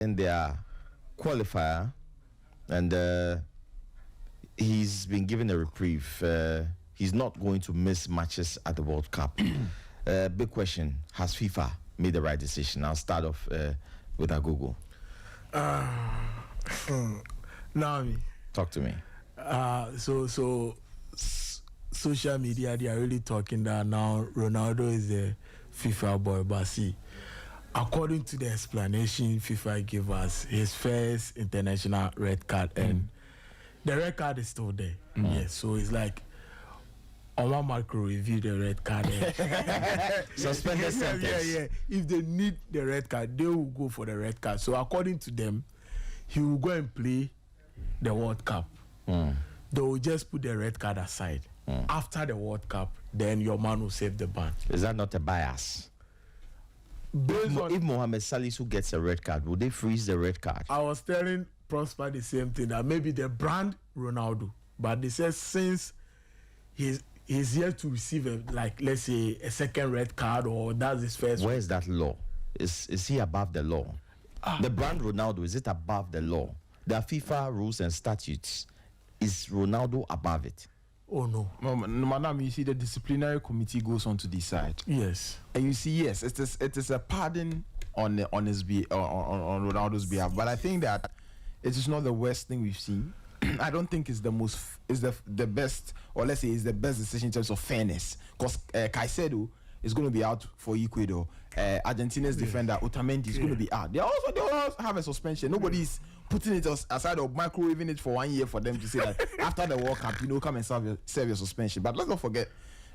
in their qualifier, and he's been given a reprieve. He's not going to miss matches at the World Cup. Big question: has FIFA made the right decision? I'll start off with Agogo. Naomi, talk to me. Social media, they are really talking that now Ronaldo is a FIFA boy, but see, according to the explanation FIFA gave us, his first international red card, and the red card is still there. Yes, so it's like Oma Macro review the red card. Suspended sentence. Yeah. If they need the red card, they will go for the red card. So according to them, he will go and play the World Cup. They will just put the red card aside. After the World Cup, then your man will save the ban. Is that not a bias? If Mohamed Salisu gets a red card, would they freeze the red card? I was telling Prosper the same thing, that maybe they brand Ronaldo, but they said since he's yet to receive let's say a second red card, or that's his first. Where is that law? Is he above the law? The brand Ronaldo, is it above the law? There are FIFA rules and statutes. Is Ronaldo above it? Oh no, madam. You see, the disciplinary committee goes on to decide. Yes, and you see, yes, it is a pardon on Ronaldo's behalf. But I think that it is not the worst thing we've seen. I don't think it's the best, or let's say it's the best decision in terms of fairness. Because Caicedo is going to be out for Ecuador. Argentina's defender Otamendi is going to be out. They also have a suspension. Nobody's putting it aside or microwaving it for 1 year for them to say that after the World Cup, come and serve your suspension. But let's not forget,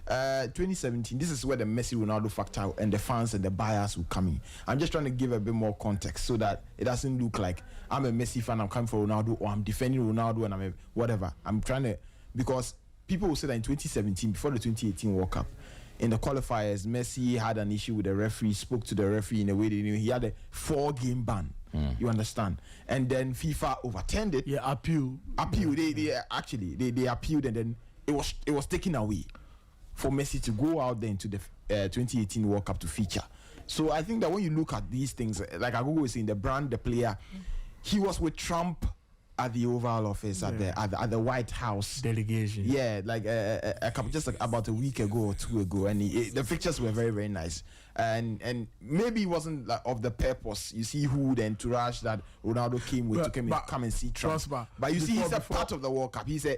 2017, this is where the Messi Ronaldo factor and the fans and the bias will come in. I'm just trying to give a bit more context so that it doesn't look like I'm a Messi fan, I'm coming for Ronaldo, or I'm defending Ronaldo and I'm whatever. I'm trying to, because people will say that in 2017, before the 2018 World Cup, in the qualifiers, Messi had an issue with the referee, spoke to the referee in a way they knew he had a 4-game ban. You understand? And then FIFA overturned it. Yeah, appeal. They appealed, and then it was taken away for Messi to go out there into the 2018 World Cup to feature. So I think that when you look at these things, like Agogo was saying, the brand, the player, he was with Trump at the Oval Office, at the White House delegation. Yeah, like a couple, just like about a week ago or 2 ago, and the pictures were very, very nice. And maybe it wasn't like of the purpose. You see who the entourage that Ronaldo came with to come and see Trump. But you see, he's a part of the World Cup. He's they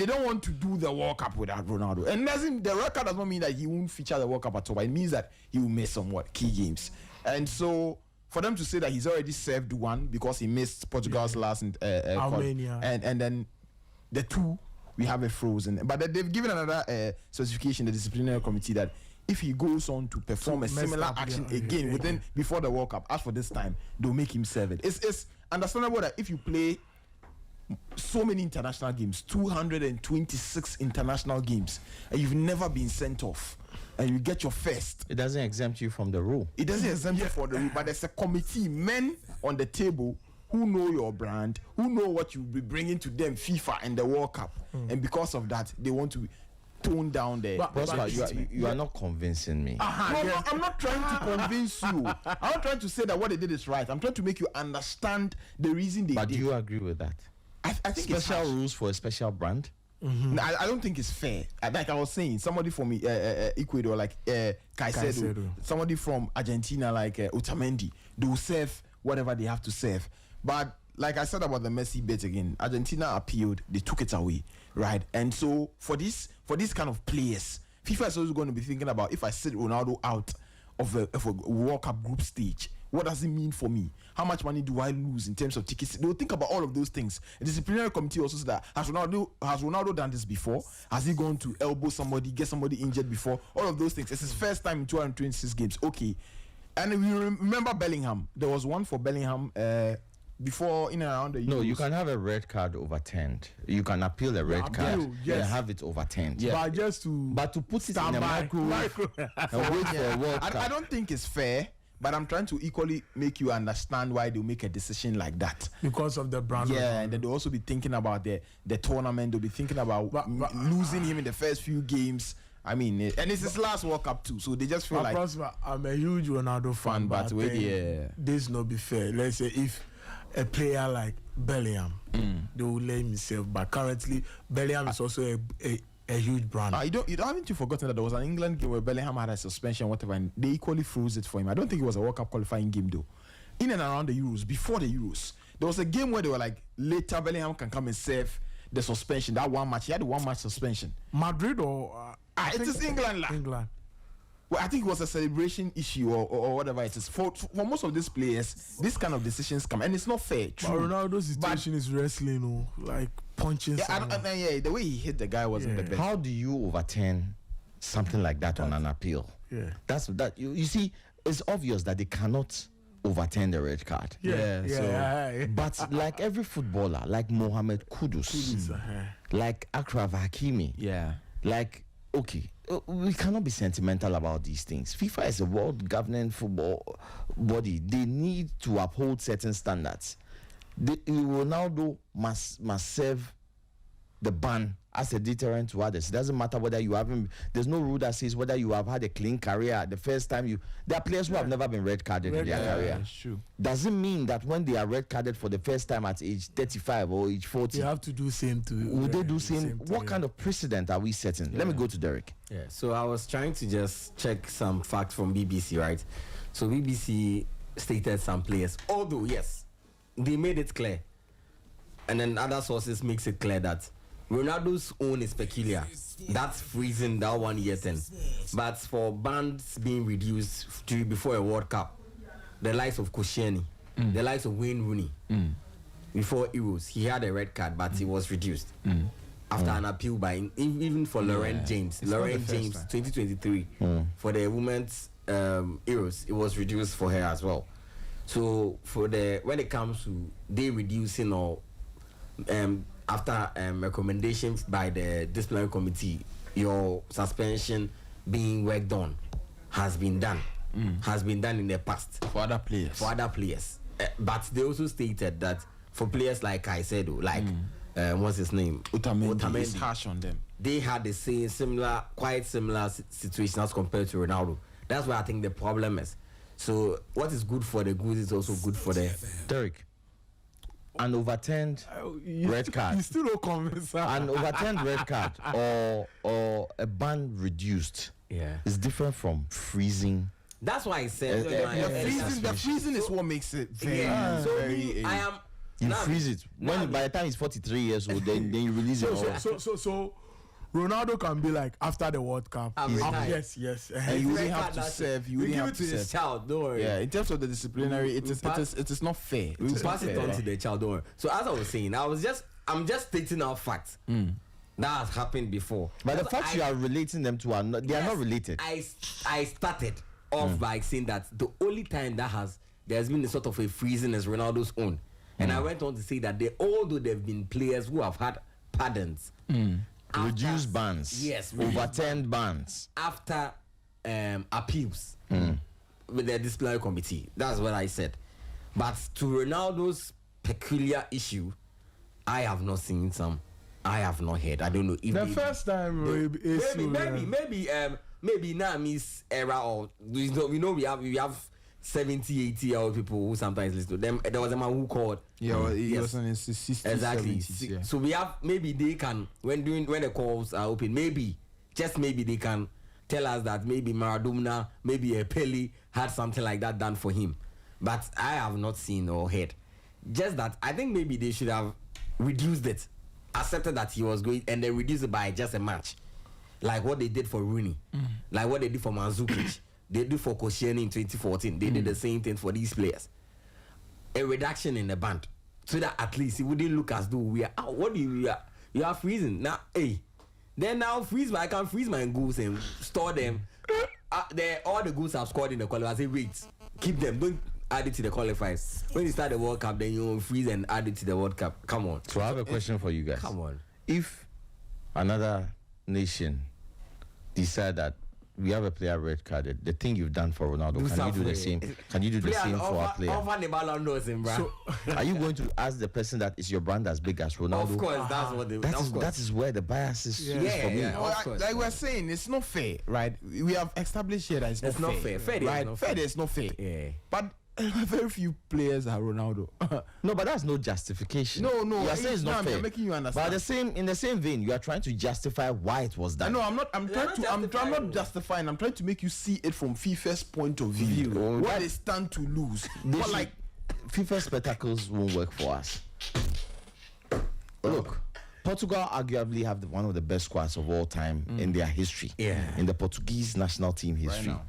don't want to do the World Cup without Ronaldo, and the record does not mean that he won't feature the World Cup at all. But it means that he will miss some key games, and so. For them to say that he's already served one because he missed Portugal's last Armenia, and then the two we have a frozen. But they've given another certification, the disciplinary committee, that if he goes on to perform a similar action again before the World Cup, as for this time, they'll make him serve it. It's understandable that if you play so many international games, 226 international games, and you've never been sent off, and you get your first, it doesn't exempt you from the rule. It doesn't exempt you from the rule, but there's a committee, men on the table who know your brand, who know what you'll be bringing to them, FIFA and the World Cup, and because of that, they want to tone down the. But you are not convincing me. I'm not trying to convince you. I'm not trying to say that what they did is right. I'm trying to make you understand the reason they did. But do you agree with that? I think special rules for a special brand. No, I don't think it's fair. Like I was saying, somebody from Ecuador, like Caicedo, somebody from Argentina, like Otamendi, they will serve whatever they have to serve. But like I said about the Messi bit again, Argentina appealed, they took it away, right? And so for these kind of players, FIFA is always going to be thinking about, if I sit Ronaldo out of a World Cup group stage, what does it mean for me? How much money do I lose in terms of tickets? They'll think about all of those things. The disciplinary committee also said that, has Ronaldo done this before? Has he gone to elbow somebody, get somebody injured before? All of those things. It's his first time in 226 games. Okay. And we remember Bellingham. There was one for Bellingham before, in and around the Euros. No, you can have a red card overturned. You can appeal a red card and have it overturned. Yeah. But to put it in a microwave and wait for a World Cup. I don't think it's fair. But I'm trying to equally make you understand why they'll make a decision like that. Because of the brand. Yeah, and then they'll also be thinking about the tournament. They'll be thinking about losing him in the first few games. I mean, and it's his last World Cup too, so they just feel like. I'm a huge Ronaldo fan, but this not be fair. Let's say if a player like Bellingham, they will let himself, but currently Bellingham is also a huge brand. Haven't you forgotten that there was an England game where Bellingham had a suspension, whatever, and they equally froze it for him. I don't think it was a World Cup qualifying game though. In and around the Euros, before the Euros, there was a game where they were like, later Bellingham can come and save the suspension. That one match, he had a 1 match suspension. Madrid or it is England. England. Well, I think it was a celebration issue or whatever it is. For most of these players, this kind of decisions come, and it's not fair. True. But Ronaldo's situation is wrestling, like punching. The way he hit the guy wasn't the best. How do you overturn something like that on an appeal? Yeah, that's that. You see, it's obvious that they cannot overturn the red card. But like every footballer, like Mohamed Kudus, like Achraf Hakimi, like okay. We cannot be sentimental about these things. FIFA is a world governing football body. They need to uphold certain standards. Ronaldo must serve the ban as a deterrent to others. It doesn't matter whether you haven't. There's no rule that says whether you have had a clean career the first time you. There are players who have never been red carded in their career. True. Doesn't mean that when they are red carded for the first time at age 35 or age 40, they have to do same to. Would they do same? What kind of precedent are we setting? Let me go to Derek. Yeah. So I was trying to just check some facts from BBC, right? So BBC stated some players, although yes, they made it clear, and then other sources makes it clear that Ronaldo's own is peculiar. That's freezing that 1 year thing. But for bans being reduced before a World Cup, the likes of Koscielny, the likes of Wayne Rooney, before Euros, he had a red card, but it was reduced after an appeal by even for Laurent James. Laurent James, 2023, for the women's Euros, it was reduced for her as well. So when it comes to they reducing or after recommendation by the disciplinary committee, your suspension being worked on has been done in the past for other players. But they also stated that for players like Caicedo, what's his name, Otamendi, it's harsh on them. They had the same quite similar situation as compared to Ronaldo. That's where I think the problem is. So what is good for the goose is also good for the Derek. An overturned red card. You still don't convince her. An overturned red card or a ban reduced is different from freezing. That's why I said the freezing is what makes it very. You freeze it by the time he's 43 years old, then you release it. So Ronaldo can be like after the World Cup. Yes. And you wouldn't have to serve. You wouldn't have to serve. His child, don't worry. Yeah, in terms of the disciplinary, it is not fair. We pass it on to the child, don't worry. So as I was saying, I'm just stating out facts. That has happened before. But the facts you are relating them to are not related. I started off by saying that the only time there's been a sort of a freezing is Ronaldo's own. And I went on to say that although there have been players who have had pardons. Reduced bans. Yes. Overturned bans. After appeals with the disciplinary committee. That's what I said. But to Ronaldo's peculiar issue, I have not seen some. I have not heard. I don't know if the first time maybe Nami's era or we know we have 70, 80-year-old people who sometimes listen to them. There was a man who called. He was in his 60s, exactly. 70s, yeah. So we have maybe they can when the calls are open, maybe they can tell us that maybe Maradona, maybe a Pele had something like that done for him. But I have not seen or heard. Just that I think maybe they should have reduced it, accepted that he was going, and then reduced it by just a match, like what they did for Rooney, like what they did for Mandzukic. They do for Koscielny in 2014. They did the same thing for these players. A reduction in the band, so that at least it wouldn't look as though we are. What do you are freezing now? Hey, then now freeze. I can freeze my goals and store them. All the goals I've scored in the qualifiers. I say wait, keep them. Don't add it to the qualifiers. When you start the World Cup, then you freeze and add it to the World Cup. Come on. So I have a question for you guys. Come on. If another nation decide that we have a player red carded. The thing you've done for Ronaldo, can you do the same? Can you do the same for our player? So, are you going to ask the person that is your brand as big as Ronaldo? Of course, that's what they. That is where the bias is for me. Like we're saying, it's not fair, right? We have established here that it's not fair. Fair It's not fair. Yeah. But very few players are Ronaldo. No, but that's no justification. No. You are saying it's not fair. I'm making you understand. But in the same vein, you are trying to justify why it was done. No, I'm not. I'm not justifying. I'm trying to make you see it from FIFA's point of view. What they stand to lose. But like FIFA spectacles won't work for us. Look, Portugal arguably have one of the best squads of all time in their history. Yeah. In the Portuguese national team history. Right now.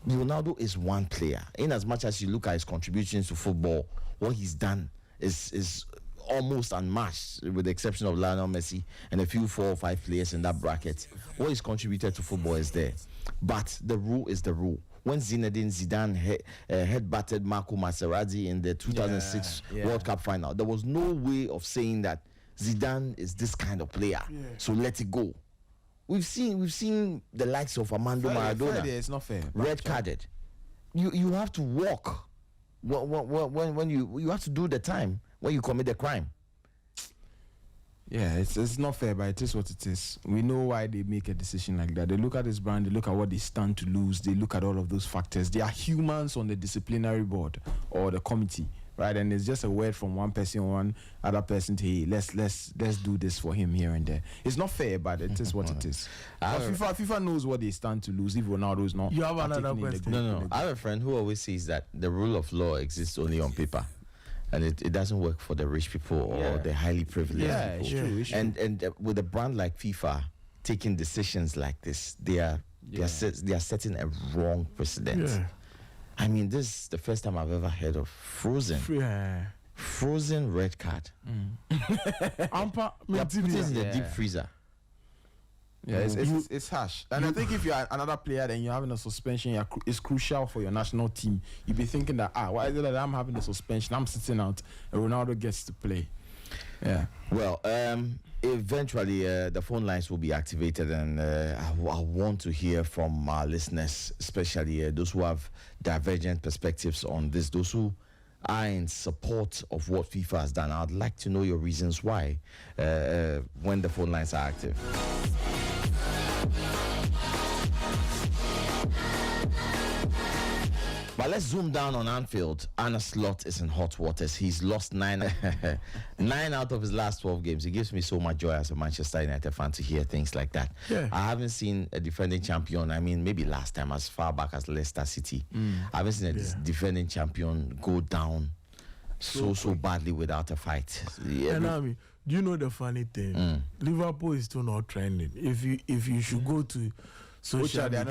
Ronaldo is one player. In as much as you look at his contributions to football, what he's done is almost unmatched, with the exception of Lionel Messi and a few 4 or 5 players in that bracket. What he's contributed to football is there. But the rule is the rule. When Zinedine Zidane headbutted Marco Materazzi in the 2006 World Cup final, there was no way of saying that Zidane is this kind of player. So let it go. We've seen the likes of Armando Maradona. It's not fair. Red carded. You have to walk when you have to do the time when you commit the crime. Yeah, it's not fair, but it is what it is. We know why they make a decision like that. They look at his brand, they look at what they stand to lose, they look at all of those factors. They are humans on the disciplinary board or the committee, right? And it's just a word from one person, one other person to, hey, let's do this for him here and there. It's not fair, but it is what it is. FIFA knows what they stand to lose if Ronaldo is not. You have another question? No. I have a friend who always says that the rule of law exists only on paper. And it doesn't work for the rich people or the highly privileged people. It's true. And with a brand like FIFA taking decisions like this, they are setting a wrong precedent. Yeah. I mean, this is the first time I've ever heard of frozen red card. Ampa, They put it in the deep freezer. Yeah, it's harsh. And I think if you're another player and you're having a suspension, it's crucial for your national team. You'll be thinking that, why is it that I'm having a suspension? I'm sitting out and Ronaldo gets to play. Yeah. Well, eventually the phone lines will be activated, and I want to hear from our listeners, especially those who have divergent perspectives on this, those who are in support of what FIFA has done. I'd like to know your reasons why when the phone lines are active. But let's zoom down on Anfield. Arne Slot is in hot waters. He's lost 9 out of his last 12 games. It gives me so much joy as a Manchester United fan to hear things like that. Yeah. I haven't seen a defending champion, I mean, maybe last time as far back as Leicester City. I haven't seen a defending champion go down so badly without a fight. And I mean, do you know the funny thing? Liverpool is still not trending. If you should go to social media,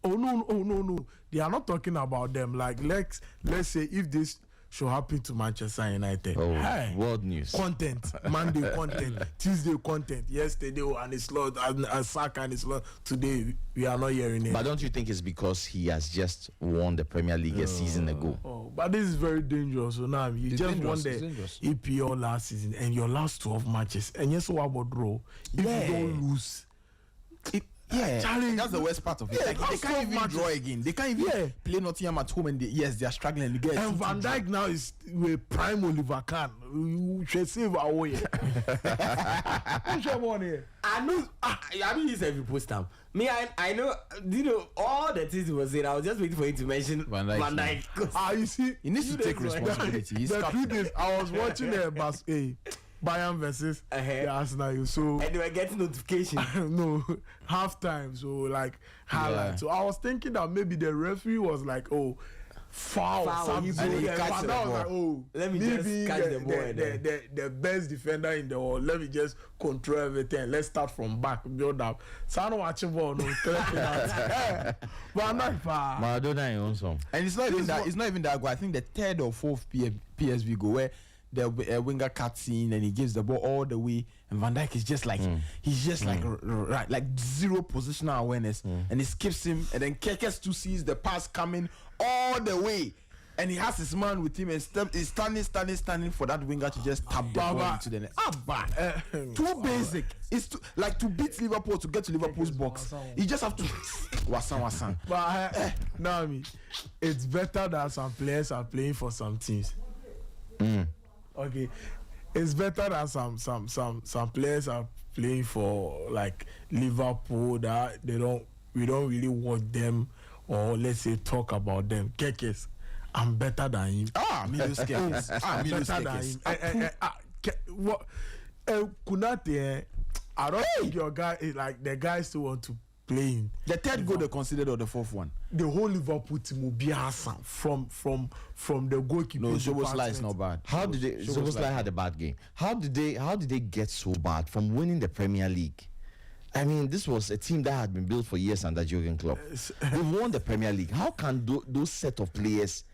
no. They are not talking about them. Like let's say if this should happen to Manchester United. World news. Content. Monday content. Tuesday content. Yesterday Arne Slot and Saka and Slot. Today we are not hearing it. But don't you think it's because he has just won the Premier League a season ago? But this is very dangerous. So now you It's just dangerous, won it's the dangerous. EPL last season and your last 12 matches. And yes, what about draw? If you don't lose. Charlie, that's the worst part of it. Like, they can't even draw again. They can't even play Nottingham at home, and they are struggling to get. And Van Dijk now is with prime Oliver Kahn. You should save our way. I know. I mean, he's every post time. Me, I know. You know all the things he was saying. I was just waiting for him to mention Van Dijk. You see, he needs to take responsibility. He's the truth is, I was watching Bayern versus the Arsenal. So and they were getting notification. No, halftime. So like highlight. Yeah. So I was thinking that maybe the referee was like, foul. And he catch the ball. Let me just catch the ball. The best defender in the world. Let me just control everything. Let's start from back, build up. So I don't watch ball. No, but I'm not far. Maradona in own song. And it's not even that. It's not even that goal. I think the third or fourth PSV goal where the winger cuts in and he gives the ball all the way, and Van Dijk is just like he's just like zero positional awareness, and he skips him, and then Kekes too sees the pass coming all the way, and he has his man with him and he's standing for that winger to just tap the ball into the net. Too basic. It's like to beat Liverpool, to get to Liverpool's box. You just have to wasan. But now, I mean, it's better that some players are playing for some teams. Okay, it's better that some players are playing for like Liverpool that we don't really watch them or let's say talk about them. Kekes, I'm better than him. Milos Kekes. I'm better than him. What? Kunate, I don't think your guy is like the guys still want to play him. The third goal they considered or the fourth one? The whole Liverpool team will be awesome from the goalkeeper. No, Szoboszlai is not bad. How did they? Szoboszlai had a bad game. How did they get so bad from winning the Premier League? I mean, this was a team that had been built for years under Jurgen Klopp. They won the Premier League. How can those set of players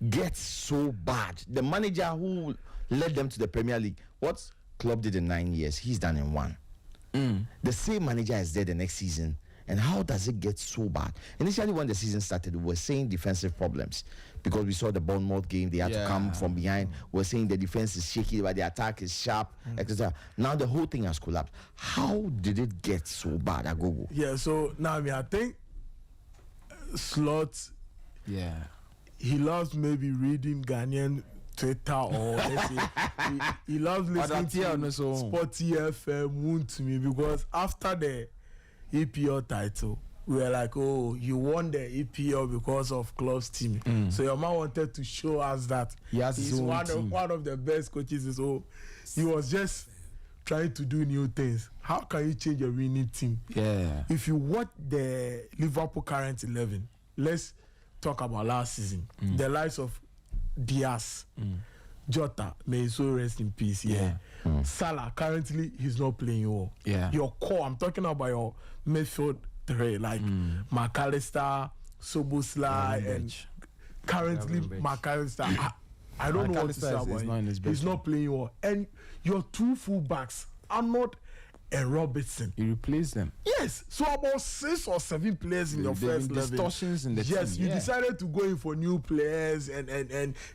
get so bad? The manager who led them to the Premier League, what Klopp did in 9 years, he's done in 1. The same manager is there the next season. And how does it get so bad? Initially, when the season started, we were saying defensive problems because we saw the Bournemouth game. They had to come from behind. We were saying the defense is shaky, but the attack is sharp, etc. Now the whole thing has collapsed. How did it get so bad, Agogo? Yeah, so now I think Slot, he loves maybe reading Ghanaian Twitter or let's say he loves listening to Sporty FM Moon to me because after the EPL title, we were like, oh, you won the EPL because of Klopp's team. So your man wanted to show us that he's one of the best coaches. So he was just trying to do new things. How can you change a winning team? Yeah. If you watch the Liverpool current 11, let's talk about last season. The likes of Diaz, Jota, may his soul rest in peace. Salah, currently he's not playing well. Your core, I'm talking about your midfield three, like McAllister, Szoboszlai, and currently McAllister. I don't know what to say about him. He's not playing well. And your two fullbacks are not and Robertson. You replace them. Yes. So about 6 or 7 players in your first 11. Distortions in the team. Yes, you decided to go in for new players and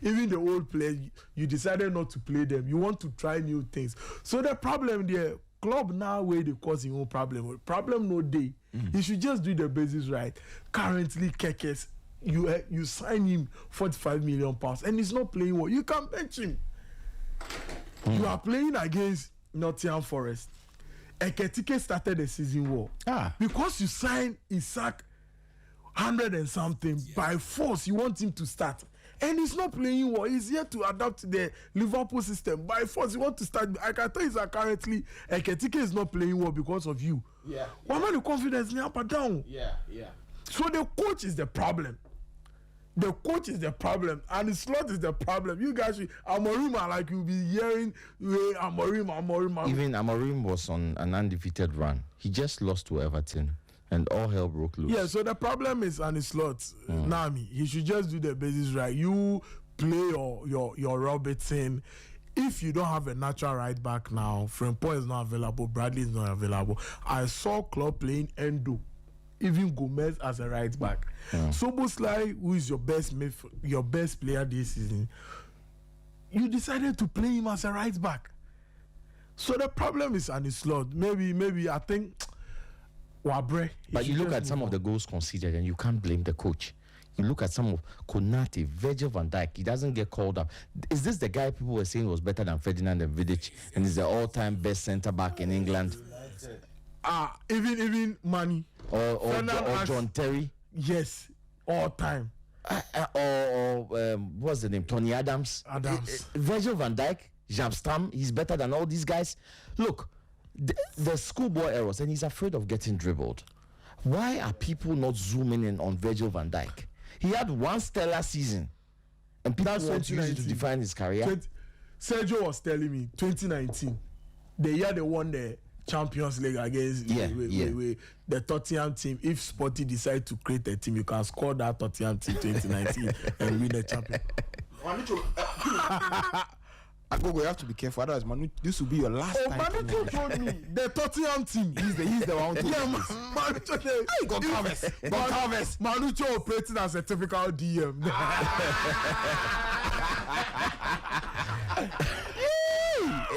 even the old players, you decided not to play them. You want to try new things. So the problem there, club now where they cause his own problem. Problem no day. He should just do the basics right. Currently, Kekes, you sign him £45 million and he's not playing well. You can bench him. You are playing against Nottingham Forest. Eketike started the season war. Because you signed Isaac 100 and something by force, you want him to start. And he's not playing well. He's here to adapt to the Liverpool system. By force, you want to start. I can tell you that currently Eketike is not playing well because of you. Why am I the confidence in up and down? So the coach is the problem. The coach is the problem, and the Slot is the problem. You guys, Amorim, like you'll be hearing, Amorim. Even Amorim was on an undefeated run. He just lost to Everton, and all hell broke loose. Yeah, so the problem is Arne Slot. Nami, he should just do the basics right. You play your Robertson. If you don't have a natural right back now, Frimpong is not available, Bradley is not available. I saw Klopp playing Endo. Even Gomez as a right back. Szoboszlai, who is your best player this season, you decided to play him as a right back. So the problem is Arne Slot. Maybe I think Wabre. But you look at some of the goals conceded and you can't blame the coach. You look at some of Konate, Virgil van Dijk, he doesn't get called up. Is this the guy people were saying was better than Ferdinand and Vidic and is the all-time best centre-back in England? Even Manny. Or John Terry. Yes, all time. What's the name? Tony Adams. Virgil van Dijk, Jamstam, he's better than all these guys. Look, the schoolboy errors, and he's afraid of getting dribbled. Why are people not zooming in on Virgil van Dijk? He had one stellar season, and people want to use it to define his career. Sergio was telling me 2019, the year they won the Champions League against the Tottenham team. If Sporty decide to create a team, you can score that Tottenham team 2019 and win the champion. Agogo, you have to be careful. Otherwise, Manu, this will be your last time. Manu told me the Tottenham team. He's the one. Manu told me. Goncalves. Manu operating as a typical DM.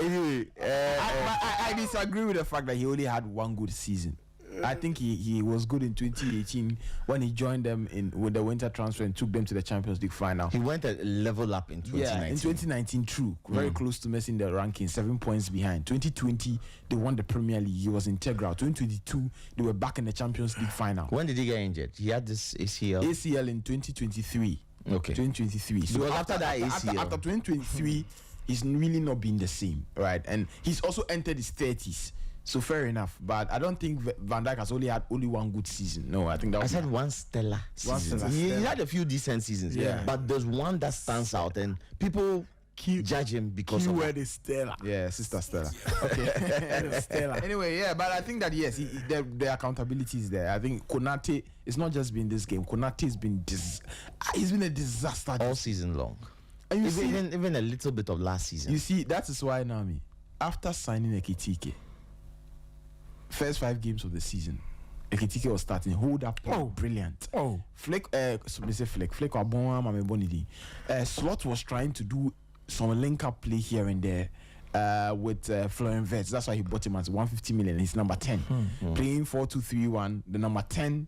Anyway, I disagree with the fact that he only had one good season. I think he was good in 2018 when he joined them with the winter transfer and took them to the Champions League final. he went a level up in 2019. Yeah, in 2019, true. Very close to missing the ranking, 7 points behind. 2020, they won the Premier League. He was integral. 2022, they were back in the Champions League final. When did he get injured? He had this ACL. ACL in 2023. Okay. 2023. So Because after that ACL. After 2023, he's really not been the same, right? And he's also entered his 30s. So fair enough, but I don't think Van Dijk has only had one good season. No, I think that I was said one stellar season. He had a few decent seasons, Yeah. but there's one that stands out, and people judge him because of Keyword is Stella. Yeah, Sister Stella. Okay. Stella. Anyway, yeah, but I think that yes, the accountability is there. I think Konate, it's not just been this game. Konate has been he's been a disaster all season long. And you Even a little bit of last season. You see, that is why Nami, after signing Ekitike, first 5 games of the season, Ekitike was starting. Hold up, brilliant. Flick, Slot was trying to do some link-up play here and there with Florian Wirtz. That's why he bought him at 150 million. He's number 10. Playing 4-2-3-1, the number 10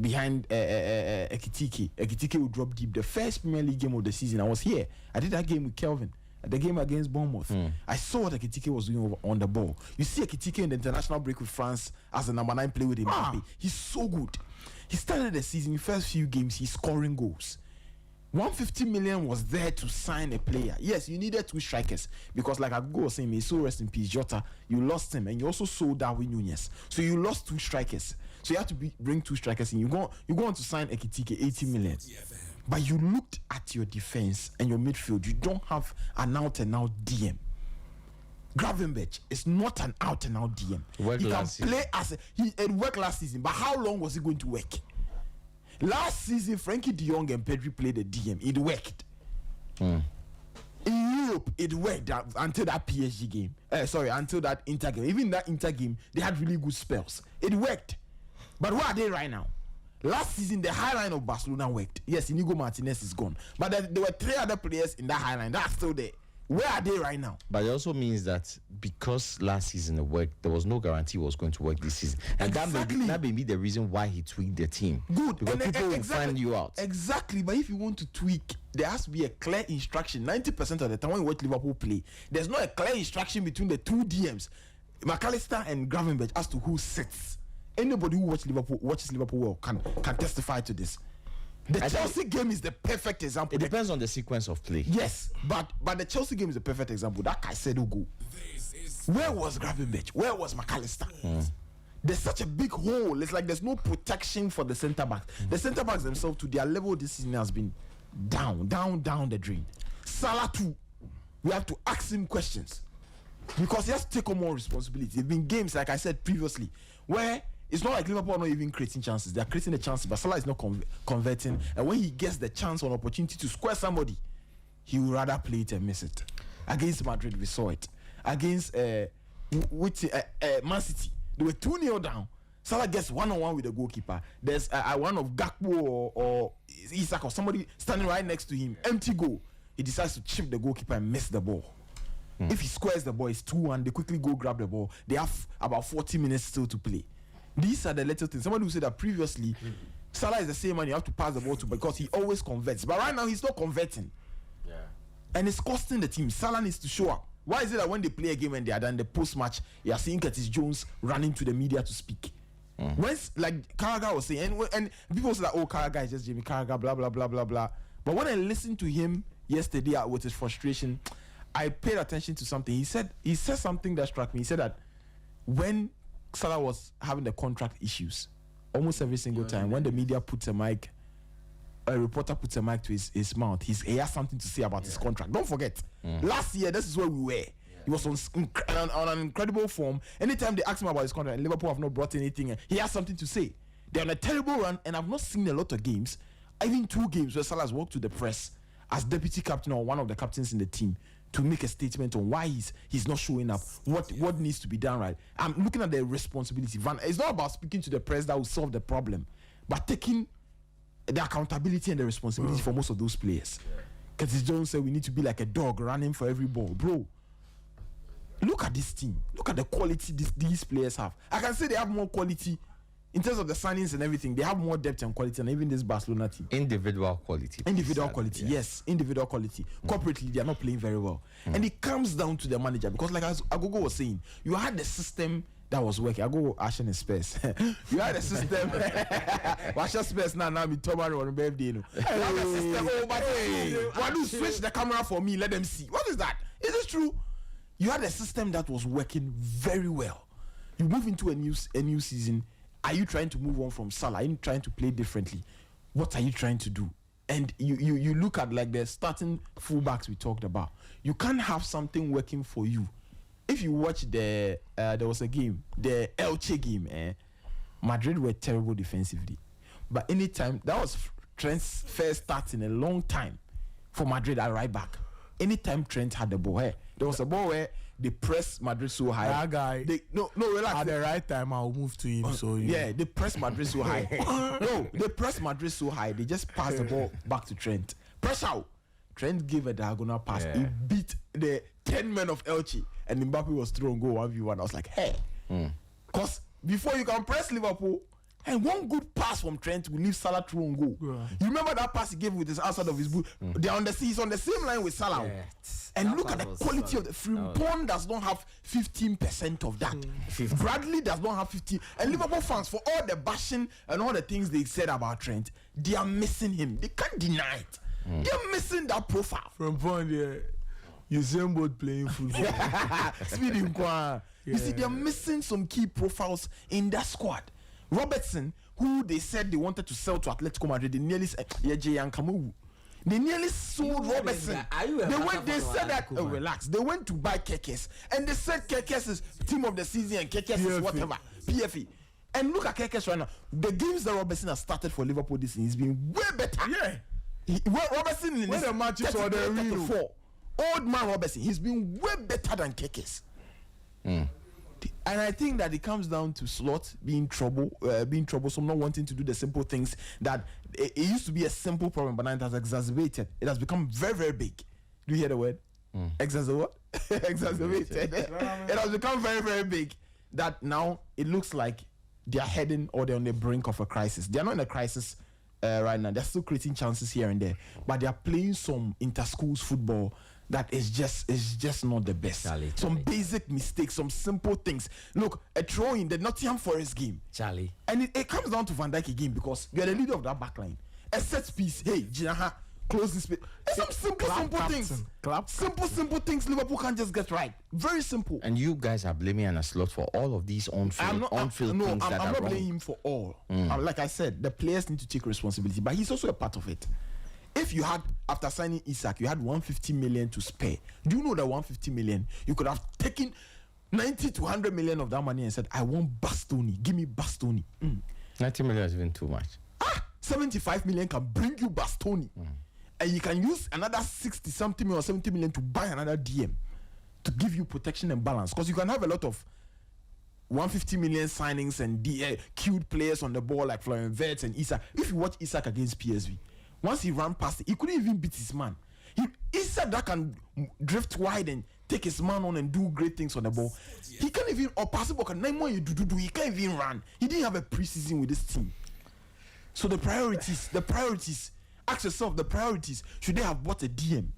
behind Ekitike. Ekitike will drop deep. The first Premier League game of the season, I was here. I did that game with Kelvin. The game against Bournemouth. I saw what Ekitike was doing on the ball. You see Ekitike in the international break with France as the number 9 player with Mbappe. He's so good. He started the season, in the first few games, he's scoring goals. 150 million was there to sign a player. Yes, you needed 2 strikers because, like Agogo was saying, may so rest in peace, Jota, you lost him, and you also sold Darwin Nunez. So you lost 2 strikers. So you have to bring 2 strikers in. You go on to sign Ekitike 80 million. But you looked at your defense and your midfield. You don't have an out-and-out DM. Gravenberch is not an out-and-out DM. He can play it worked last season, but how long was he going to work? Last season, Frankie de Jong and Pedri played the DM. It worked. In Europe, it worked until that PSG game. Until that Inter game. Even that Inter game, they had really good spells. It worked. But where are they right now? Last season, the high line of Barcelona worked. Yes, Inigo Martinez is gone. But there were 3 other players in that high line. That's still there. Where are they right now? But it also means that because last season it worked, there was no guarantee it was going to work this season. And that may be the reason why he tweaked the team. Good. Because people will find you out. Exactly. But if you want to tweak, there has to be a clear instruction. 90% of the time when you watch Liverpool play, there's not a clear instruction between the 2 DMs, McAllister and Gravenberch, as to who sits. Anybody who watches Liverpool well can testify to this. The Chelsea game is the perfect example. It depends on the sequence of play. Yes, but the Chelsea game is the perfect example. That Caicedo goal. Where was Gravenberch? Where was McAllister? There's such a big hole. It's like there's no protection for the centre backs. The centre backs themselves, to their level this season, has been down the drain. Salah too. We have to ask him questions because he has to take on more responsibility. There've been games, like I said previously, where it's not like Liverpool are not even creating chances. They are creating the chances, but Salah is not converting. And when he gets the chance or opportunity to square somebody, he would rather play it and miss it. Against Madrid, we saw it. Against Man City, they were 2-0 down. Salah gets 1-on-1 with the goalkeeper. There's one of Gakpo or Isak or somebody standing right next to him. Empty goal. He decides to chip the goalkeeper and miss the ball. If he squares the ball, it's 2-1. They quickly go grab the ball. They have about 40 minutes still to play. These are the little things. Somebody who said that previously, Salah is the same man you have to pass the ball to because he always converts. But right now, he's not converting. Yeah. And it's costing the team. Salah needs to show up. Why is it that when they play a game and they are done, the post-match, you are seeing Curtis Jones running to the media to speak? Once, like Carragher was saying, and people say that, Carragher is just Jamie Carragher, blah, blah, blah, blah, blah. But when I listened to him yesterday with his frustration, I paid attention to something. He said something that struck me. He said that when Salah was having the contract issues, almost every single time when the media puts a mic, a reporter puts a mic to his mouth, he has something to say about his contract. Don't forget, last year this is where we were. He was on an incredible form. Anytime they ask him about his contract, and Liverpool have not brought anything, he has something to say. They're on a terrible run, and I've not seen a lot of games, even 2 games where Salah has walked to the press as deputy captain or one of the captains in the team to make a statement on why he's not showing up, what needs to be done right. I'm looking at the responsibility. It's not about speaking to the press that will solve the problem, but taking the accountability and the responsibility for most of those players. Because Jones said we need to be like a dog running for every ball. Bro, look at this team. Look at the quality these players have. I can say they have more quality in terms of the signings and everything. They have more depth and quality than even this Barcelona team. Individual quality. Yes, individual quality. Corporately, they are not playing very well. And it comes down to the manager, because like as Agogo was saying, you had the system that was working. Agogo Ashen Space. You had a system. Ashen Space now be tomorrow on birthday. You have a system. Oh, but why do you switch the camera for me? Let them see. What is that? Is it true? You had a system that was working very well. You move into a new season. Are you trying to move on from Salah? Are you trying to play differently? What are you trying to do? And you look at like the starting fullbacks we talked about. You can't have something working for you. If you watch there was a game, the Elche game, Madrid were terrible defensively. But anytime, that was Trent's first start in a long time for Madrid at right back. Anytime Trent had the ball, there was a ball where they pressed Madrid so high. That guy, relax. At the right time, I'll move to him. They pressed Madrid so high. They pressed Madrid so high. They just passed the ball back to Trent. Press out. Trent gave a diagonal pass. He beat the 10 men of Elche, and Mbappe was thrown goal 1v1. I was like, hey, because before you can press Liverpool, and one good pass from Trent will leave Salah through on goal. You remember that pass he gave with his outside of his boot? He's on the same line with Salah. And look at the quality of the Frimpong does not have 15% of that. Bradley does not have 15. And Liverpool fans, for all the bashing and all the things they said about Trent, they are missing him. They can't deny it. They're missing that profile. Frimpong, you same boat playing football. Speeding You see, they're missing some key profiles in that squad. Robertson, who they said they wanted to sell to Atletico Madrid, they nearly They nearly sold Robertson. They said that relax. They went to buy Kekes, and they said Kekes is team of the season and Kekes is whatever PFE. And look at Kekes right now. The games that Robertson has started for Liverpool this season, he's been way better. Robertson in the matches or the real old man Robertson, he's been way better than Kekes. And I think that it comes down to Slot being troublesome, not wanting to do the simple things that it used to be a simple problem, but now it has exacerbated. It has become very, very big. Do you hear the word? Exacerbated. It has become very, very big that now it looks like they are heading or they're on the brink of a crisis. They are not in a crisis right now. They're still creating chances here and there, but they are playing some inter-schools football that is just not the best. Some basic mistakes, some simple things. Look, a throw in the Nottingham Forest game. And it comes down to Van Dijk again, because you're the leader of that back line. A set piece, hey, Jinaha, close this space. Some simple things. Simple things Liverpool can't just get right. Very simple. And you guys are blaming Arne Slot for all of these on-field things that are wrong. I'm not blaming him for all. Like I said, the players need to take responsibility, but he's also a part of it. If you had, after signing Isak, you had 150 million to spare. Do you know that 150 million, you could have taken 90 to 100 million of that money and said, I want Bastoni. Give me Bastoni. 90 million is even too much. 75 million can bring you Bastoni. And you can use another 60 something or 70 million to buy another DM to give you protection and balance. Because you can have a lot of 150 million signings and cute players on the ball like Florian Wirtz and Isak. If you watch Isak against PSV, once he ran past it, he couldn't even beat his man. He said that can drift wide and take his man on and do great things on the ball. He can't even, or possible can nine more you do. He can't even run. He didn't have a preseason with this team. So the priorities. Ask yourself the priorities. Should they have bought a DM?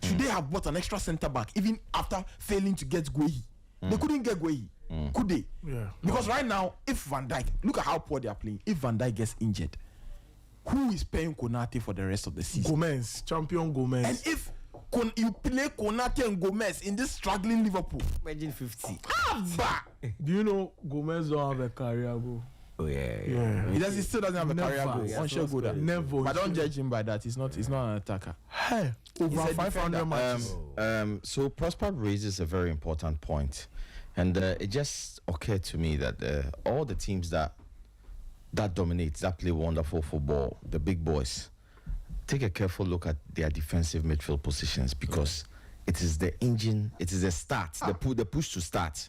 Should they have bought an extra centre back even after failing to get Guehi? They couldn't get Guehi. Could they? Yeah. Because right now, if Van Dijk, look at how poor they are playing. If Van Dijk gets injured, who is paying Konate for the rest of the season? Champion Gomez. And if you play Konate and Gomez in this struggling Liverpool, imagine 50. Do you know Gomez don't have a career goal? Oh yeah. He still doesn't have a career goal. Never. But don't judge him by that. He's not an attacker. Hey, over 500 matches. So Prosper raises a very important point, and it just occurred to me that all the teams that dominate, that play wonderful football, the big boys, take a careful look at their defensive midfield positions, because it is the engine, it is the start, the push to start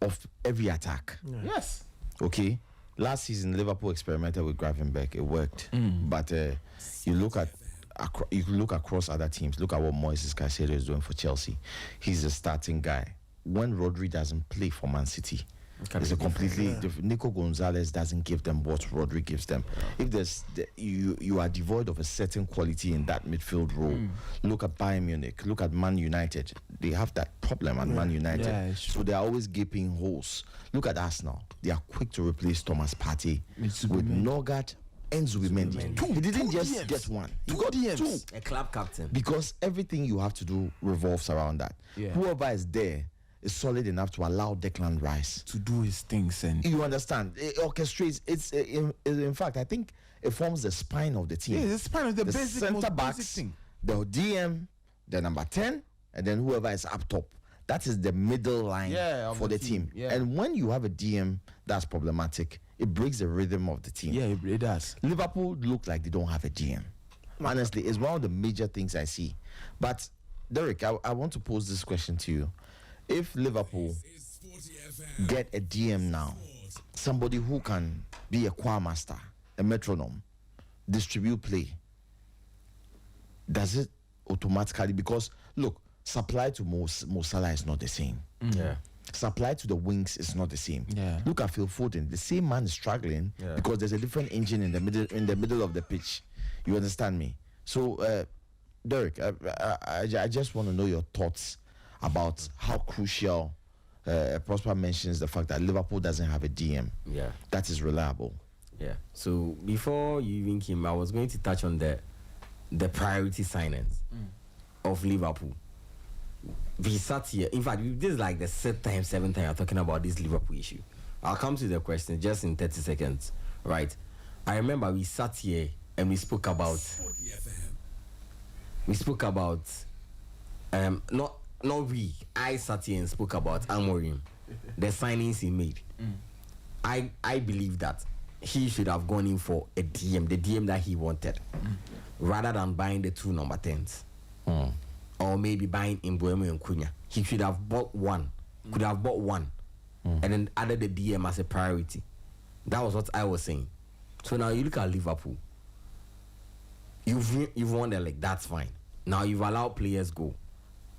of every attack. Yes. Okay, last season Liverpool experimented with Gravenberch. It worked, but you look across other teams. Look at what Moises Caicedo is doing for Chelsea. He's a starting guy. When Rodri doesn't play for Man City, it's a completely different. Nico Gonzalez doesn't give them what Rodri gives them. If you are devoid of a certain quality in that midfield role, look at Bayern Munich, look at Man United. They have that problem at Man United, so they are always gaping holes. Look at Arsenal; they are quick to replace Thomas Partey with Norgard and Zubimendi. He didn't just get one; he got two. A club captain. Because everything you have to do revolves around that. Whoever is there is solid enough to allow Declan Rice to do his things, and you understand, it orchestrates. In fact, I think it forms the spine of the team. Yeah, the spine of the basic, center most backs, basic thing. The DM, the number 10, and then whoever is up top. That is the middle line for the team. Yeah. And when you have a DM that's problematic, it breaks the rhythm of the team. Yeah, it does. Liverpool look like they don't have a DM. Honestly, it's one of the major things I see. But Derek, I want to pose this question to you. If Liverpool get a DM now, somebody who can be a choir master, a metronome, distribute play, does it automatically? Because look, supply to Mo Salah is not the same. Supply to the wings is not the same. Look at Phil Foden. The same man is struggling because there's a different engine in the middle of the pitch. You understand me? So, Derek, I just want to know your thoughts about how crucial Prosper mentions the fact that Liverpool doesn't have a DM that is reliable. So before you even came, I was going to touch on the priority signings of Liverpool. We sat here. In fact, this is like the seventh time I'm talking about this Liverpool issue. I'll come to the question just in 30 seconds. Right? I remember we sat here and we spoke about I sat here and spoke about Amorim, the signings he made. I believe that he should have gone in for a DM, the DM that he wanted, rather than buying the two number 10s. Or maybe buying Mbeumo and Cunha. He should have bought one, could have bought one, and then added the DM as a priority. That was what I was saying. So now you look at Liverpool. You've won the league, that's fine. Now you've allowed players go.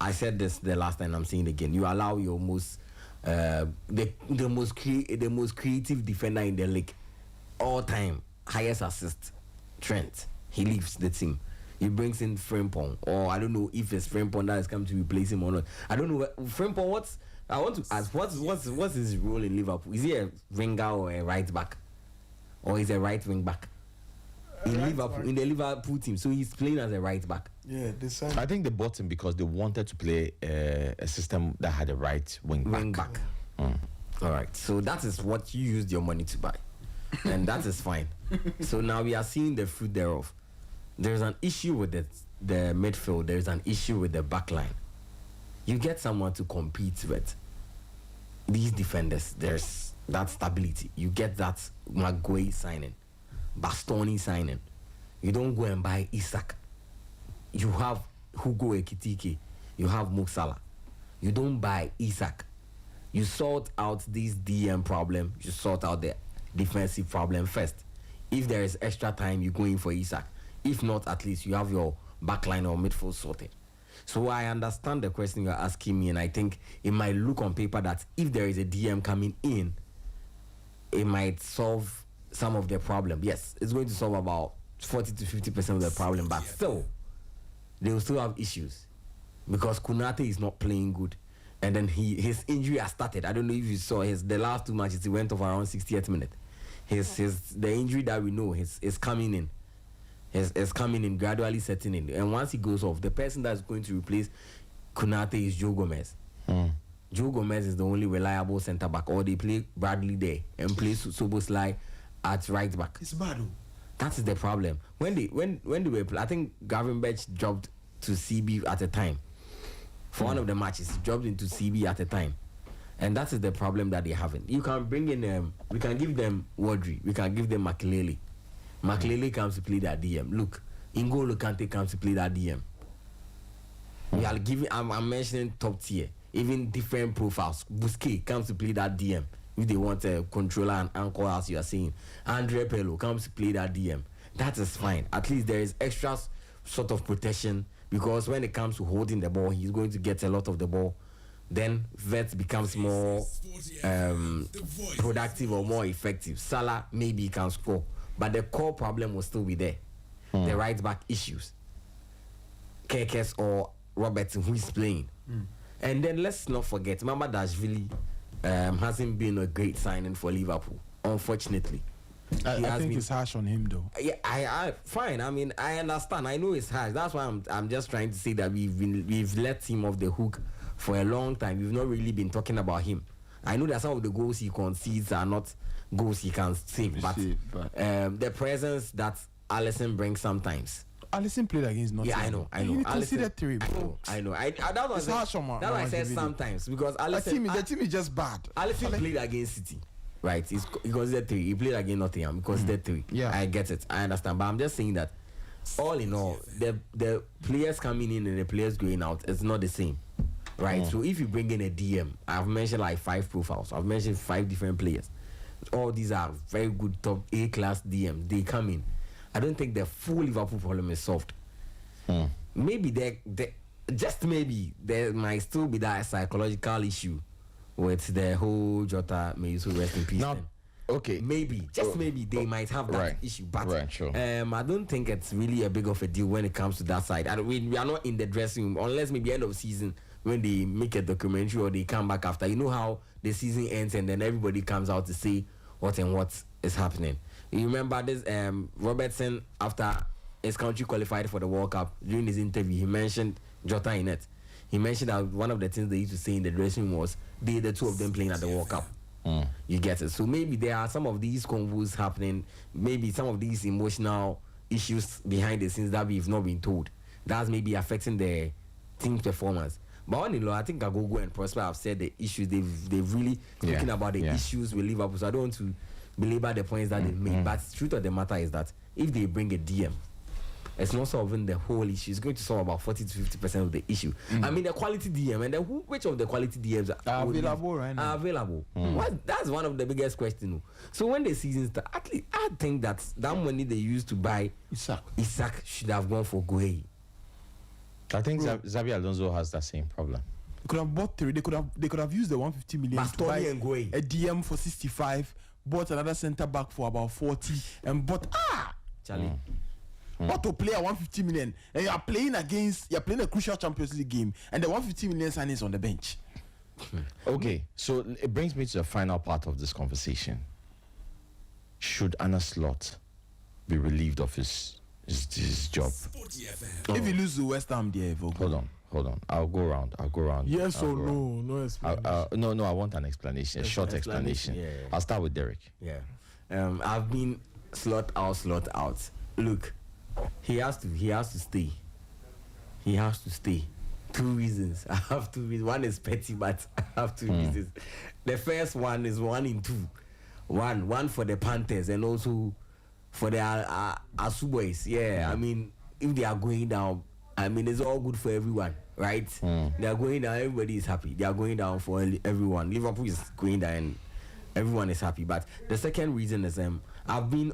I said this the last time, I'm saying it again. You allow your most the most creative defender in the league, all time, highest assist, Trent. He leaves the team. He brings in Frimpong, or I don't know if it's Frimpong that has come to replace him or not. I don't know Frimpong. I want to ask what's his role in Liverpool? Is he a winger or a right back, or is he a right wing back? In Liverpool, in the Liverpool team, so he's playing as a right back. Yeah, I think they bought him because they wanted to play a system that had a right wing back. All right, so that is what you used your money to buy, and that is fine. So now we are seeing the fruit thereof. There's an issue with the midfield. There's an issue with the back line. You get someone to compete with these defenders. There's that stability. You get that Maguire signing, Bastoni signing. You don't go and buy Isak. You have Hugo Ekitike. You have Mo Salah. You don't buy Isak. You sort out this DM problem. You sort out the defensive problem first. If there is extra time, you go in for Isak. If not, at least you have your backline or midfield sorted. So I understand the question you're asking me, and I think it might look on paper that if there is a DM coming in, it might solve some of the problem. Yes, it's going to solve about 40 to 50% of the problem, but still, they will still have issues because Konate is not playing good, and then his injury has started. I don't know if you saw the last two matches. He went off around 68th minute. The injury that we know is coming in. Is coming in, gradually setting in, and once he goes off, the person that's going to replace Konate is Joe Gomez. Joe Gomez is the only reliable centre back, or they play Bradley there and play Soboslai at right back. It's bad. That is the problem. When they were, I think Gravenberch dropped to CB at a time. For one of the matches, he dropped into CB at a time, and that is the problem that they having. You can bring in we can give them Wadri, we can give them Makelele. Makelele comes to play that DM. Look, N'Golo Kante comes to play that DM. We are giving. I'm mentioning top tier, even different profiles. Busquets comes to play that DM if they want a controller and anchor, as you are saying. Andre Pello comes to play that DM. That is fine. At least there is extra sort of protection, because when it comes to holding the ball, he's going to get a lot of the ball. Then Vets becomes more productive or more effective. Salah maybe can score, but the core problem will still be there. The right back issues. Kekes or Robertson, who is playing. And then let's not forget, Mama Dashvili hasn't been a great signing for Liverpool, unfortunately. I think it's harsh on him, though. Yeah, I fine. I mean, I understand. I know it's harsh. That's why I'm just trying to say that we've let him off the hook for a long time. We've not really been talking about him. I know that some of the goals he concedes are not goals he can save, but the presence that Alisson brings sometimes. Alisson played against Nottingham. Yeah, I know. He considered 3. I know. That was harsh on that's why I said sometimes, because Alisson, the team is just bad. Alisson played against City. Right, he considered 3. He played against Nottingham. He considered 3. Yeah, I get it. I understand, but I'm just saying that all in all, the players coming in and the players going out, it's not the same, right? So if you bring in a DM, I've mentioned like 5 profiles. I've mentioned 5 different players. All these are very good top A class DMs. They come in. I don't think the full Liverpool problem is solved. Maybe just maybe there might still be that psychological issue with the whole Jota, may you so rest in peace. Now, okay. Maybe, maybe they might have that issue. But sure. I don't think it's really a big of a deal when it comes to that side. We are not in the dressing room, unless maybe end of season when they make a documentary or they come back after. You know how the season ends and then everybody comes out to say what is happening. You remember this Robertson, after his country qualified for the World Cup, during his interview, he mentioned Jota in it. He mentioned that one of the things they used to say in the dressing room was the 2 of them playing at the World Cup. You get it. So maybe there are some of these convos happening, maybe some of these emotional issues behind the scenes that we've not been told. That's maybe affecting the team's performance. But on the law, I think Agogo and Prosper have said the issues. They've really spoken about the issues with Liverpool. So I don't want to belabor the points that they've made. But the truth of the matter is that if they bring a DM, it's not solving the whole issue. It's going to solve about 40 to 50% of the issue. I mean, the quality DM, and then which of the quality DMs are available right now? Are available. That's one of the biggest questions. So when the season starts, at least I think that money they used to buy Isaac should have gone for Gueye. I think Xabi Alonso has that same problem. They could have bought 3. They could have used the 150 million to buy a DM for 65, bought another centre back for about 40, and bought Charlie. What to play at 150 million, and you're playing a crucial Champions League game, and the 150 million sign is on the bench. Okay, so it brings me to the final part of this conversation. Should Arne Slot be relieved of his job? If he loses to West Ham, Hold on. I'll go around. Yes or no? No explanation. No. I want an explanation. A short explanation. Yeah. I'll start with Derek. Yeah. I've been slot out. Look, he has to stay. He has to stay. 2 reasons. I have 2 reasons. One is petty, but I have 2 reasons. The first one is 1 in 2. One for the Panthers and also for the Asu boys. Yeah, I mean, if they are going down, I mean, it's all good for everyone, right? They are going down, everybody is happy. They are going down for everyone. Liverpool is going down and everyone is happy. But the second reason is I've been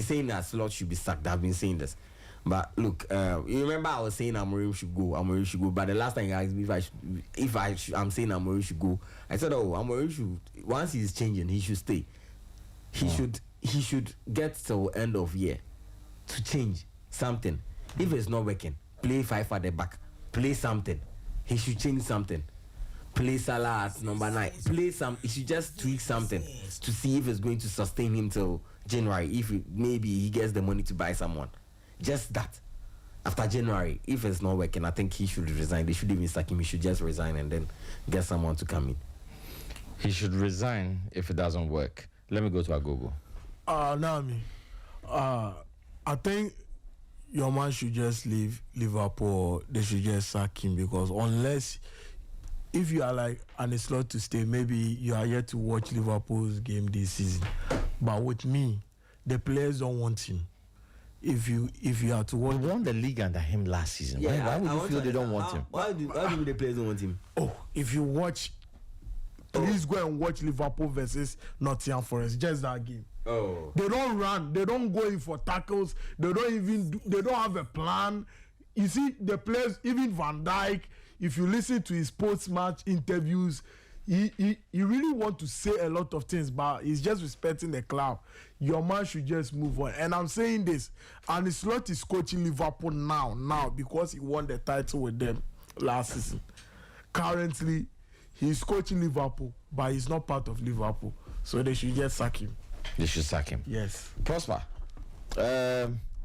saying that Slot should be sacked. I've been saying this. But look, you remember I was saying Amorim should go. But the last time you asked me I'm saying Amorim should go, I said, Amorim should, once he's changing, he should stay. He should get to end of year to change something. If it's not working, play 5 at the back. Play something. He should change something. Play Salah at number 9. He should just tweak something to see if it's going to sustain him till January. If maybe he gets the money to buy someone. Just that. After January, if it's not working, I think he should resign. They should even sack him. He should just resign and then get someone to come in. He should resign if it doesn't work. Let me go to Agogo. Nami, I think your man should just leave Liverpool. They should just sack him, because unless, if you are like Arne Slot to stay, maybe you are yet to watch Liverpool's game this season. But with me, the players don't want him. if you are to We watch, won the league under him last season. Why would you feel they don't want him? Why do the players don't want him? if you watch, please go and watch Liverpool versus Nottingham Forest. Just that game. They don't run. They don't go in for tackles. They don't have a plan. You see the players, even Van Dijk. If you listen to his post-match interviews, he really want to say a lot of things, but he's just respecting the club. Your man should just move on. And I'm saying this, Arne Slot is coaching Liverpool now because he won the title with them last season. Currently, he's coaching Liverpool, but he's not part of Liverpool, so they should just sack him. They should sack him. Yes. Prosper.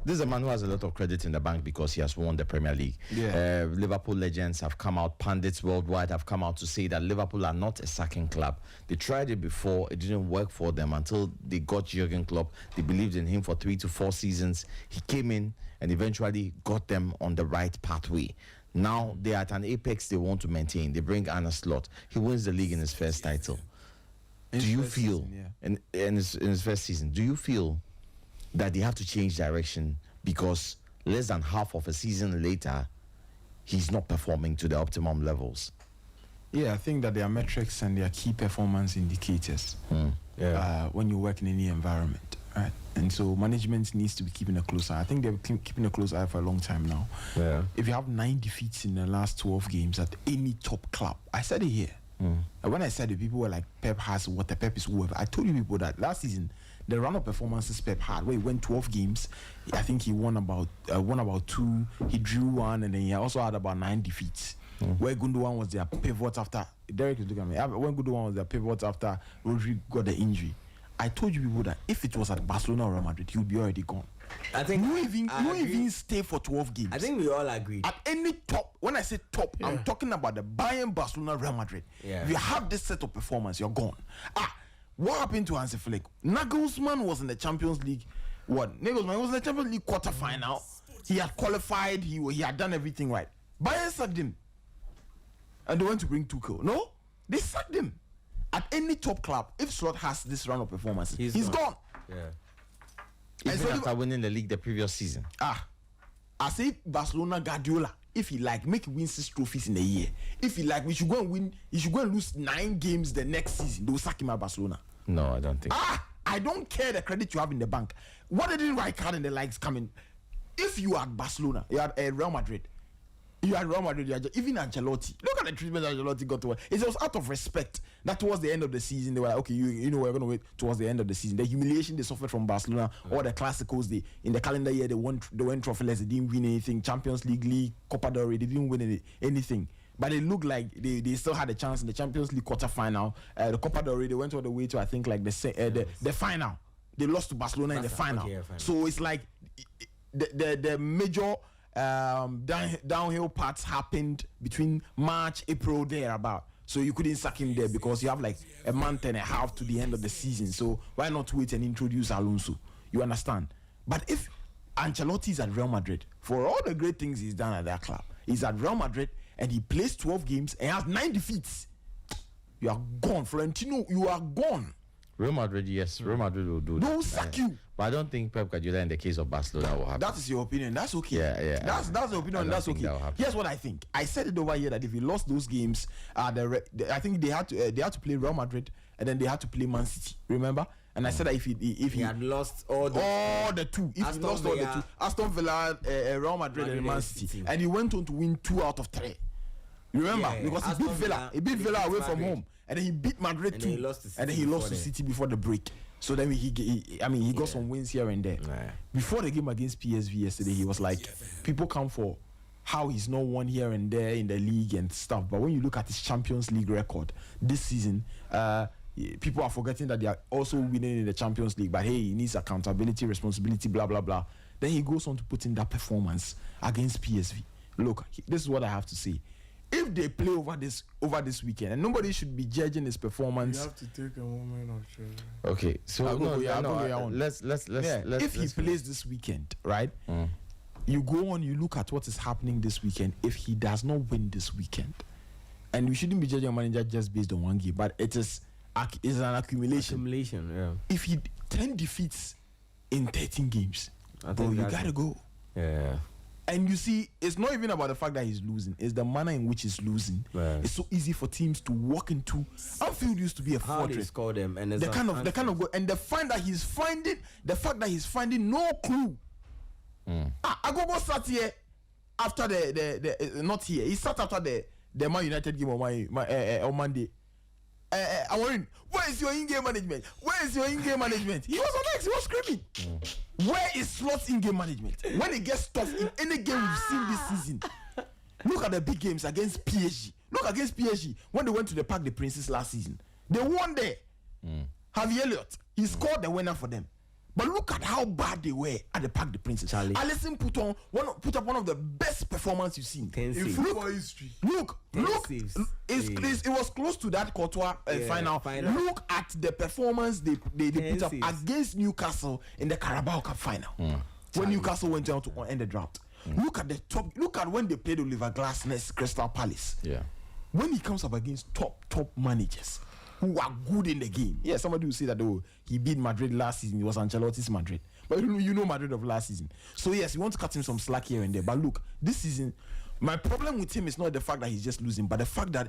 This is a man who has a lot of credit in the bank because he has won the Premier League. Yeah. Liverpool legends have come out, pundits worldwide have come out to say that Liverpool are not a sacking club. They tried it before, it didn't work for them until they got Jurgen Klopp. They believed in him for 3 to 4 seasons. He came in and eventually got them on the right pathway. Now they're at an apex they want to maintain. They bring Arne Slot. He wins the league in his first title. Do you feel, in his first season, do you feel that they have to change direction because less than half of a season later, he's not performing to the optimum levels? Yeah, I think that there are metrics and there are key performance indicators when you work in any environment, right? And so management needs to be keeping a close eye. I think they've been keeping a close eye for a long time now. Yeah. If you have 9 defeats in the last 12 games at any top club, I said it here. And when I said it, people were like, Pep has what the Pep is whoever. I told you people that last season, the run of performances Pep had, where he went 12 games, I think he won about 2, he drew 1, and then he also had about 9 defeats. Where Gundogan was their pivot after Derek is looking at me. When Gundogan was their pivot after Rodri got the injury, I told you people that if it was at Barcelona or Real Madrid, he would be already gone. I think you even stay for 12 games. I think we all agree. At any top, when I say top, I'm talking about the Bayern, Barcelona, Real Madrid. Yeah. If you have this set of performance, you're gone. What happened to Hansi Flick? Nagelsmann was in the Champions League. Nagelsmann was in the Champions League quarterfinal. He had qualified. He had done everything right. Bayern sacked him, and they went to bring Tuchel. No, they sacked him. At any top club, if Slot has this run of performances, he's gone. Yeah. Even after winning the league the previous season. I say Barcelona Guardiola, if he like, make him win 6 trophies in a year. If he like, we should go and win. He should go and lose 9 games the next season. They will sack him at Barcelona. No, I don't think. I don't care the credit you have in the bank. What didn't Rijkaard and the likes coming? If you are at Barcelona, you are at Real Madrid. You are Real Madrid, even Ancelotti. Look at the treatment Ancelotti got to. It was out of respect that towards the end of the season, they were like, okay, you know, we're going to wait towards the end of the season. The humiliation they suffered from Barcelona, all the classicals, in the calendar year, they went trophyless, they didn't win anything. Champions League, Copa del Rey, they didn't win anything. But it looked like they still had a chance in the Champions League quarterfinal. The Copa del Rey, they went all the way to, I think, like the final. They lost to Barcelona in the final. Okay, so it's like the major downhill parts happened between March, April, thereabout. So you couldn't sack him there because you have like a month and a half to the end of the season. So why not wait and introduce Alonso? You understand? But if Ancelotti is at Real Madrid, for all the great things he's done at that club, he's at Real Madrid and he plays 12 games and has 9 defeats, you are gone. Florentino, you are gone. Real Madrid, yes. Real Madrid will do that. They will sack you. But I don't think Pep Guardiola in the case of Barcelona will happen. That is your opinion. That's okay. Yeah. That's the opinion. That's okay. Here's what I think. I said it over here that if he lost those games, I think they had to play Real Madrid and then they had to play Man City. Remember? And I said that if he had lost all the 2, if he lost all the 2, Aston Villa, Real Madrid and Man City, and he went on to win 2 out of 3. You remember? Because he beat Villa away from home, and then he beat Madrid too, and then he lost to City before the break. So then he got some wins here and there. Before the game against PSV yesterday, he was like, people come for how he's not won here and there in the league and stuff. But when you look at his Champions League record this season, people are forgetting that they are also winning in the Champions League. But hey, he needs accountability, responsibility, blah, blah, blah. Then he goes on to put in that performance against PSV. Look, this is what I have to say. If they play over this weekend, and nobody should be judging his performance. You have to take a moment of truth. Okay, so if he plays this weekend, right? You go on, you look at what is happening this weekend. If he does not win this weekend, and we shouldn't be judging a manager just based on one game, but it's an accumulation. Yeah. If he 10 defeats in 13 games, bro, you gotta go. Yeah. And you see, it's not even about the fact that he's losing; it's the manner in which he's losing. Right. It's so easy for teams to walk into. Anfield used to be a How they fortress. score them, and The kind of go, and the fact that he's finding no clue. Agogo sat here after the not here. He sat after the Man United game on Monday. I wondering, where is your in-game management? Where is your in-game management? He was on X, he was screaming. Where is Slot's in-game management? When it gets tough in any game we've seen this season, look at the big games against PSG. Look against PSG when they went to the Parc des Princes last season. They won there. Harvey Elliott, he scored the winner for them. But look at how bad they were at the Parc des Princes. Charlie. Alisson put up one of the best performances you've seen. 10 saves. Look, saves. it was close to that Courtois final. Look at the performance they put up saves. against Newcastle in the Carabao Cup final. When Newcastle went down to end the drought. Look at the top. Look at when they played Oliver Glasner's Crystal Palace. Yeah. When he comes up against top managers who are good in the game. Yeah, somebody will say that he beat Madrid last season. It was Ancelotti's Madrid. But you know Madrid of last season. So yes, you want to cut him some slack here and there. But look, this season, my problem with him is not the fact that he's just losing, but the fact that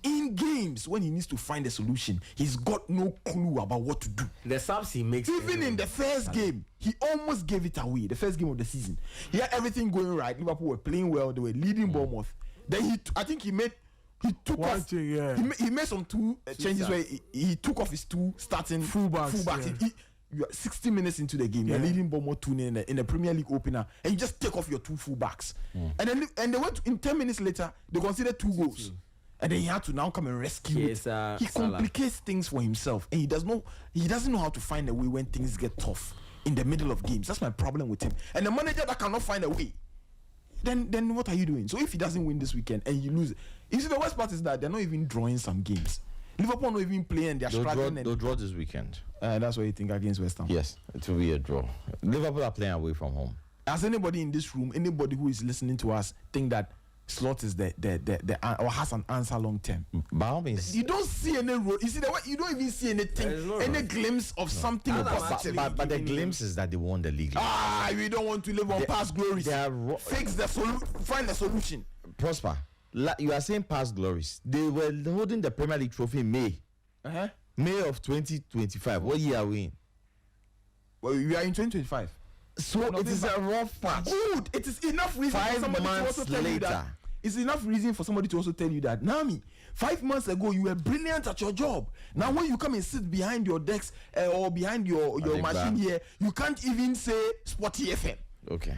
in games when he needs to find a solution, he's got no clue about what to do. The subs he makes. Even in the first game, he almost gave it away. The first game of the season, he had everything going right. Liverpool were playing well. They were leading Bournemouth. Then he took One off. thing, yeah. He made some two changes where he took off his two starting fullbacks. Yeah. You are 60 minutes into the game. You're leading Bournemouth 2-0 in the Premier League opener, and you just take off your two fullbacks. And they went in 10 minutes later. They considered 2 goals, and then he had to now come and rescue it. He complicates things for himself, and he doesn't know how to find a way when things get tough in the middle of games. That's my problem with him. And the manager that cannot find a way, then what are you doing? So if he doesn't win this weekend and you lose, you see the worst part is that they're not even drawing some games. Liverpool not even playing, they're struggling. They'll draw this weekend. That's what you think against West Ham. Yes, it will be a draw. Liverpool are playing away from home. Has anybody in this room, anybody who is listening to us, think that Slot is the or has an answer long term? By all means, You don't see any road. You see the way you don't even see anything, any glimpse of something positive. but the glimpse is that they won the league. We don't want to live on past glories. Fix the find the solution. Prosper. You are saying past glories. They were holding the Premier League trophy in May. May of 2025. What year are we in? Well, we are in 2025. So it is a rough patch. Good. It is enough reason for 5 somebody to months also tell you that. later. It's enough reason for somebody to also tell you that. Nami, 5 months ago you were brilliant at your job. Now when you come and sit behind your desk or behind your machine here, you can't even say Sporty FM. Okay.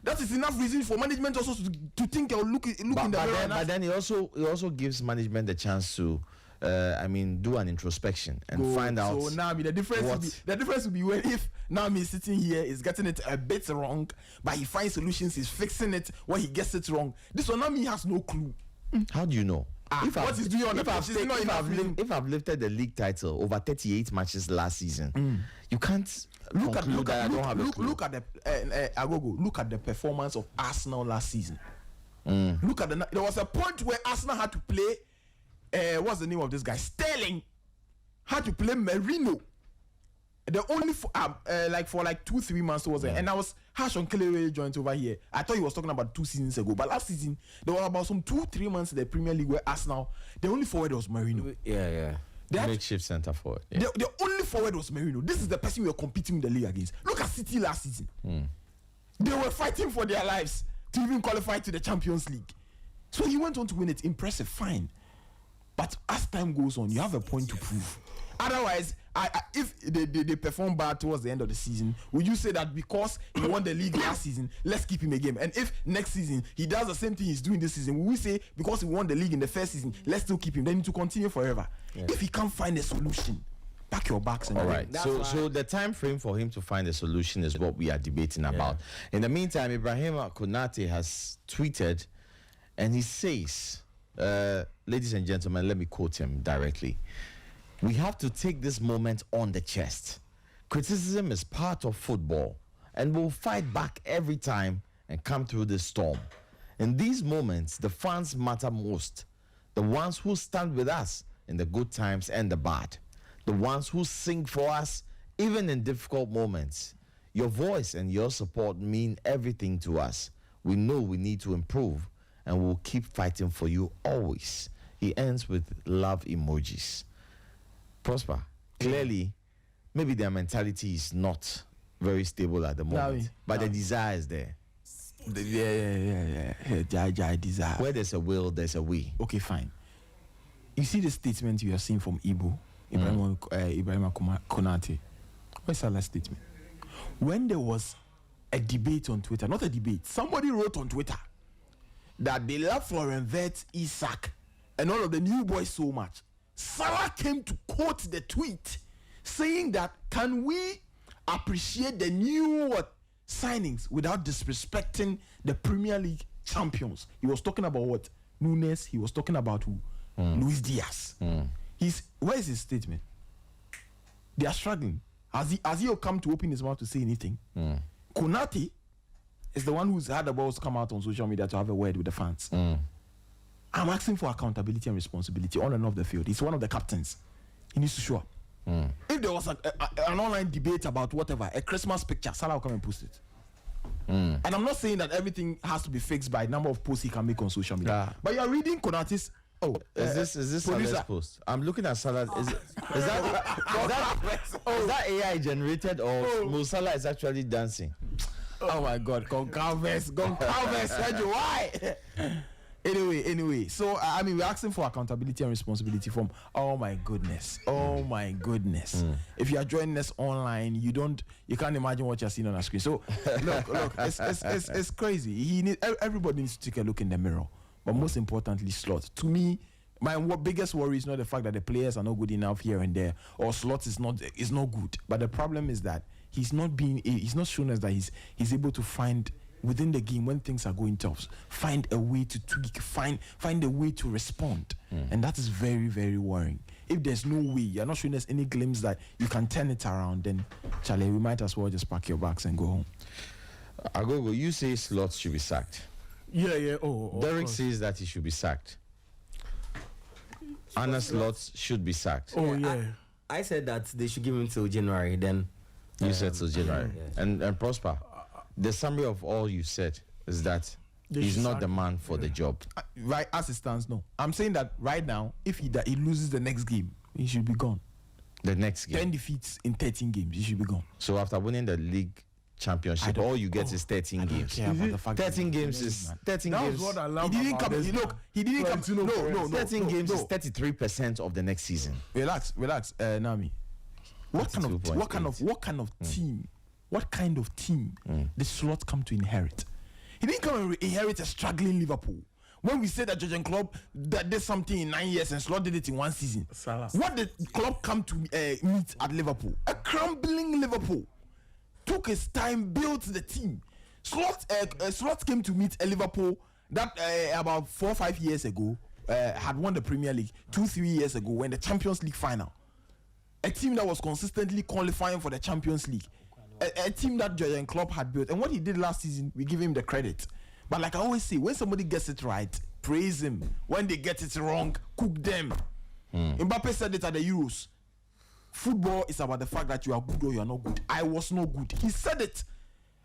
That is enough reason for management also to think or look in the mirror. But then it also gives management the chance to do an introspection and find out. So now the difference will be when if Nami is sitting here is getting it a bit wrong, but he finds solutions, he's fixing it when he gets it wrong. This one Nami has no clue. How do you know? What he's doing on the pitch is not enough reason. If I've lifted the league title over 38 matches last season, you can't look at the Agogo. Look at the performance of Arsenal last season. Look at there was a point where Arsenal had to play. What's the name of this guy? Sterling had to play Merino. The only for 2-3 months was there, and I was harsh on Kelly joint over here. I thought he was talking about 2 seasons ago, but last season there were about some 2-3 months in the Premier League where Arsenal, the only forward was Merino. Yeah. Makeshift centre forward. Yeah. The only forward was Merino. This is the person we were competing with the league against. Look at City last season. They were fighting for their lives to even qualify to the Champions League. So he went on to win it. Impressive, fine. But as time goes on, you have a point to prove. Otherwise, if they perform bad towards the end of the season, would you say that because he won the league last season, let's keep him a game? And if next season he does the same thing he's doing this season, will we say because he won the league in the first season, let's still keep him? Then to continue forever. Yeah. If he can't find a solution, pack your bags and all right. So the time frame for him to find a solution is what we are debating about. In the meantime, Ibrahim Konate has tweeted, and he says, ladies and gentlemen, let me quote him directly. We have to take this moment on the chest. Criticism is part of football, and we'll fight back every time and come through this storm. In these moments, the fans matter most. The ones who stand with us in the good times and the bad. The ones who sing for us even in difficult moments. Your voice and your support mean everything to us. We know we need to improve, and we'll keep fighting for you always. He ends with love emojis. Prosper, clearly, maybe their mentality is not very stable at the moment, but the desire is there. Yeah. Desire. Where there's a will, there's a way. Okay, fine. You see the statement you are seeing from Ibrahim Konate. What's that last statement? When there was a debate on Twitter, not a debate, somebody wrote on Twitter that they love Florian Wirtz, Isak, and all of the new boys so much. Salah came to quote the tweet saying that, can we appreciate the new signings without disrespecting the Premier League champions? He was talking about what? Nunes. He was talking about who? Luis Diaz. Where is his statement? They are struggling. Has he come to open his mouth to say anything? Konate is the one who's had the balls come out on social media to have a word with the fans. I'm asking for accountability and responsibility on and off the field. He's one of the captains. He needs to show up. If there was an online debate about whatever, a Christmas picture, Salah will come and post it. And I'm not saying that everything has to be fixed by number of posts he can make on social media. But you're reading Konate's. Is this Salah's post? I'm looking at Salah. Is that AI generated, or Mo Salah is actually dancing? Oh my God, Goncalves, why? Anyway, so I mean, we're asking for accountability and responsibility from. Oh my goodness. If you are joining us online, you can't imagine what you're seeing on the screen. So look, it's crazy. Everybody needs to take a look in the mirror. But most importantly, Slot. To me, my biggest worry is not the fact that the players are not good enough here and there, or Slot is not good. But the problem is that he's not shown us that he's able to find within the game when things are going tough, find a way to tweak, find a way to respond. And that is very, very worrying. If there's no way, you're not showing us any glimpse that you can turn it around, then Charlie, we might as well just pack your bags and go home. Agogo, you say Slot should be sacked. Yeah. Derek says that he should be sacked. Arne Slot should be sacked. I said that they should give him till January. Then you said till January. And Prosper, the summary of all you said is that he's not the man for the job. Right as it stands, no. I'm saying that right now, if he loses the next game, he should be gone. The next game, 10 defeats in 13 games, he should be gone. So after winning the league championship, all you get is 13 games. 13 games is 13 games. What I love. He didn't come. He didn't come. No. 13 games is 33% of the next season. Relax, Nami. What kind of team did Slot come to inherit? He didn't come and inherit a struggling Liverpool. When we say that Jurgen Klopp that did something in 9 years and Slot did it in 1 season, what did Klopp come to meet at Liverpool? A crumbling Liverpool. Took his time, built the team. Slot came to meet a Liverpool that about 4 or 5 years ago had won the Premier League. 2-3 years ago, when the Champions League final. A team that was consistently qualifying for the Champions League. A team that Jurgen Klopp had built. And what he did last season, we give him the credit. But like I always say, when somebody gets it right, praise him. When they get it wrong, cook them. Mbappe said it at the Euros. Football is about the fact that you are good or you are not good. I was not good. He said it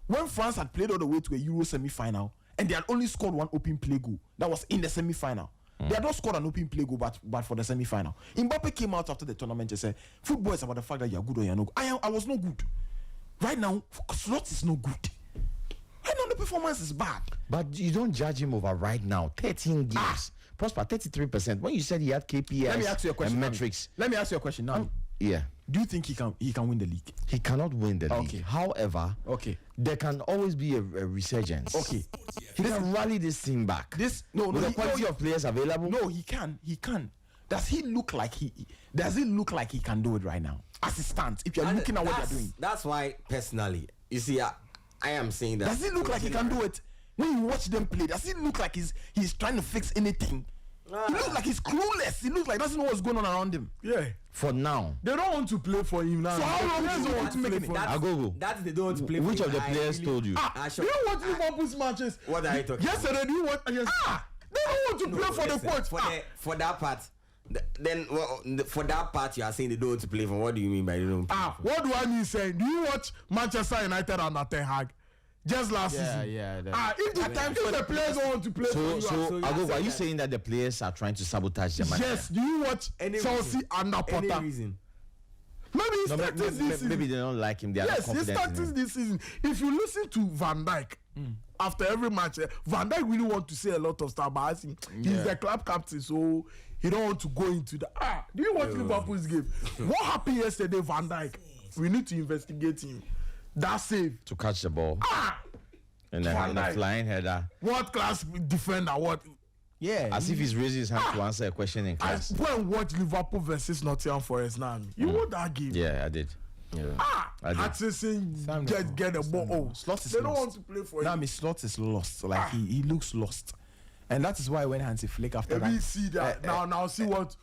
when France had played all the way to a Euro semi-final and they had only scored 1 open play goal. That was in the semi-final. They had not scored an open play goal, but for the semi-final. Mbappe came out after the tournament and said, football is about the fact that you are good or you are not good. I was not good. Right now, Slot is not good. Right now, the performance is bad. But you don't judge him over right now. 13 games. Prosper, 33%. When you said he had KPIs Let me ask you a question, and metrics. Let me ask you a question now. Yeah. Do you think he can win the league? He cannot win the league. However, there can always be a resurgence. He can rally this team back. With the quality of players available. No, he can. Does it look like he can do it right now? As it stands, if you're looking at what they're doing. That's why, personally, you see, I am saying that. Does it look like he can do it? When you watch them play, does it look like he's trying to fix anything? He looks like he's clueless. He looks like he doesn't know what's going on around him. Yeah. For now. They don't want to play for him now. So how long do they want to make it? That's they don't want to play for him. Which of the players told you? You don't want Liverpool's matches. What are you talking about? Yesterday, you want... They don't want to play for the coach. For that part, Then for that part you are saying they don't want to play for. What do you mean by they don't play for? What do I mean saying? Do you watch Manchester United under Ten Hag? Just last season. If the players don't want to play for you, Agogo, are you saying that the players are trying to sabotage the manager? Yes. Do you watch Chelsea under Potter? Any reason? Maybe he started this season. Maybe they don't like him. They are not Yes, he confident in started him. this season. If you listen to Van Dijk after every match, Van Dijk really want to say a lot of stuff, but I think he's the club captain, so he don't want to go into the. Do you watch Liverpool's game? What happened yesterday, Van Dijk? We need to investigate him. That save To catch the ball. And Van then a Dijk. flying header. What class defender? What? Yeah. As if he's raising his hand to answer a question in I class. go and watch Liverpool versus Nottingham Forest now. You watch that game? Yeah, I did. I did. Hutchinson just get the ball. Oh, Slot is they don't lost. want to play for Now, him. Miss Slot is lost. Like he looks lost, and that is why when Hansi Flick after Let me that, see that. Now see what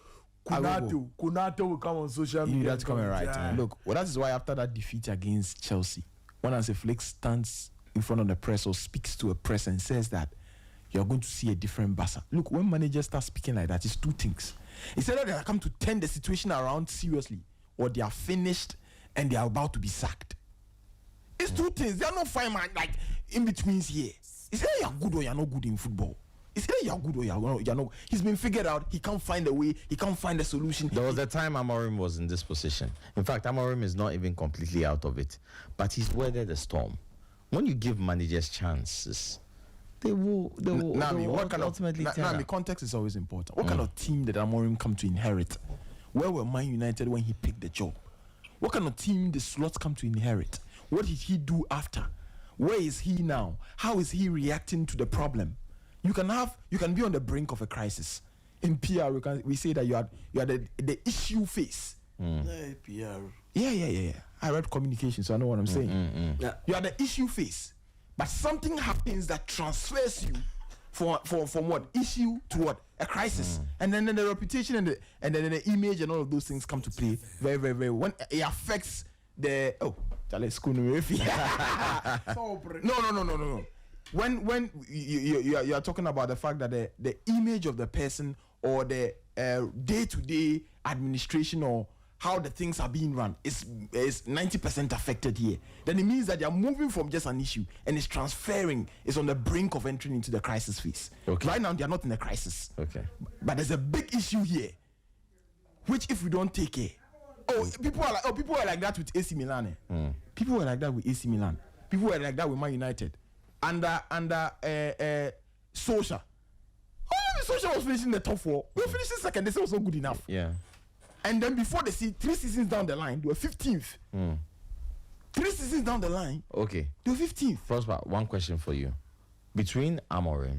Konate will come on social media. that's coming right. Yeah. Look, well, that is why after that defeat against Chelsea, when Hansi Flick stands in front of the press or speaks to a press and says that you're going to see a different Barca. Look, when managers start speaking like that, it's two things. It's either they are come to turn the situation around seriously, or they are finished and they are about to be sacked. It's two things. They are not fine, man. Like in between here. It's either you're good or you're not good in football. It's either you're good or you're not. He's been figured out. He can't find a way. He can't find a solution. There was the time Amorim was in this position. In fact, Amorim is not even completely out of it. But he's weathered the storm. When you give managers chances, they will ultimately turn Nami, up. context is always important. What kind of team did Amorim come to inherit? Where were Man United when he picked the job? What kind of team did Slot come to inherit? What did he do after? Where is he now? How is he reacting to the problem? You can be on the brink of a crisis. In PR, we say that you are the issue face. PR. Yeah. I read communication, so I know what I'm saying. Yeah. You are the issue face, but something happens that transfers you from what issue to what a crisis, and then the reputation and then the image and all of those things come to play very, very, very. When it affects the school no. When you are talking about the fact that the image of the person or the day-to-day administration or how the things are being run is 90% affected here, then it means that they are moving from just an issue and it's transferring, it's on the brink of entering into the crisis phase. Okay. Right now they are not in a crisis. Okay. But there's a big issue here, which if we don't take care, people are like that with AC Milan. People were like that with AC Milan. People were like that with Man United. Under Solskjaer. Solskjaer was finishing the top four. We were finishing second. They said it was not good enough. Yeah. And then before they see 3 seasons down the line, they were 15th. 3 seasons down the line, Okay. they were 15th. Prosper, one question for you. Between Amorim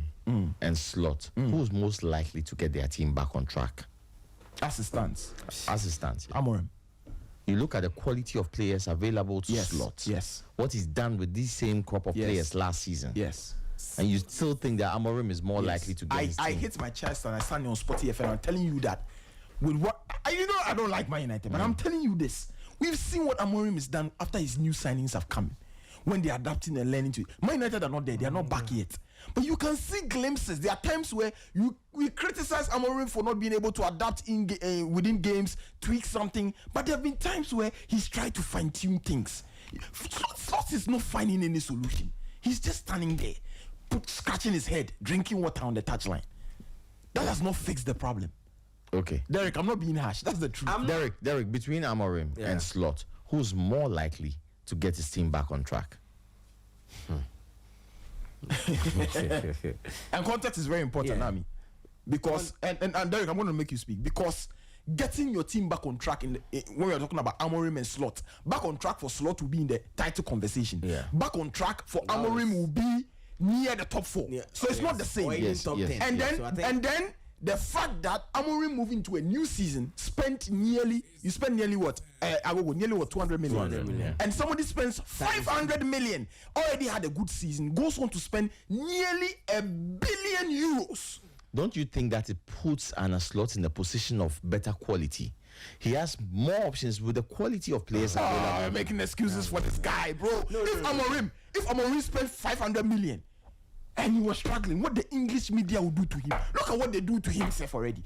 and Slot, who's most likely to get their team back on track? As it stands, As it stands. Amorim. You look at the quality of players available to Slot. Yes. What he's done with this same crop of Yes. players last season. Yes. And you still think that Amorim is more likely to get his I team. hit my chest and I stand on Spotty FM. I'm telling you that with what I don't like Man United, but I'm telling you this. We've seen what Amorim has done after his new signings have come. When they're adapting and learning to it. Man United are not there, they are not back yet. But you can see glimpses. There are times where we criticize Amorim for not being able to adapt within games, tweak something. But there have been times where he's tried to fine-tune things. Slot is not finding any solution. He's just standing there, scratching his head, drinking water on the touchline. That has not fixed the problem. Okay. Derek, I'm not being harsh. That's the truth. Derek, between Amorim and Slot, who's more likely to get his team back on track? And context is very important, Nami. Because and Derek, I'm going to make you speak because getting your team back on track when we're talking about Amorim and Slot, back on track for Slot will be in the title conversation. Yeah. Back on track for Amorim will be near the top 4. Yeah. So it's not the same. Or even top 10. And then So I think- the fact that Amorim moving to a new season spent nearly what? Nearly what 200 million. 200 million. And somebody spends 500 million, already had a good season, goes on to spend nearly €1 billion. Don't you think that it puts Arne Slot in the position of better quality? He has more options with the quality of players available. You're making excuses for this guy, bro. If Amorim spent 500 million, and he was struggling. What the English media will do to him? Look at what they do to himself already.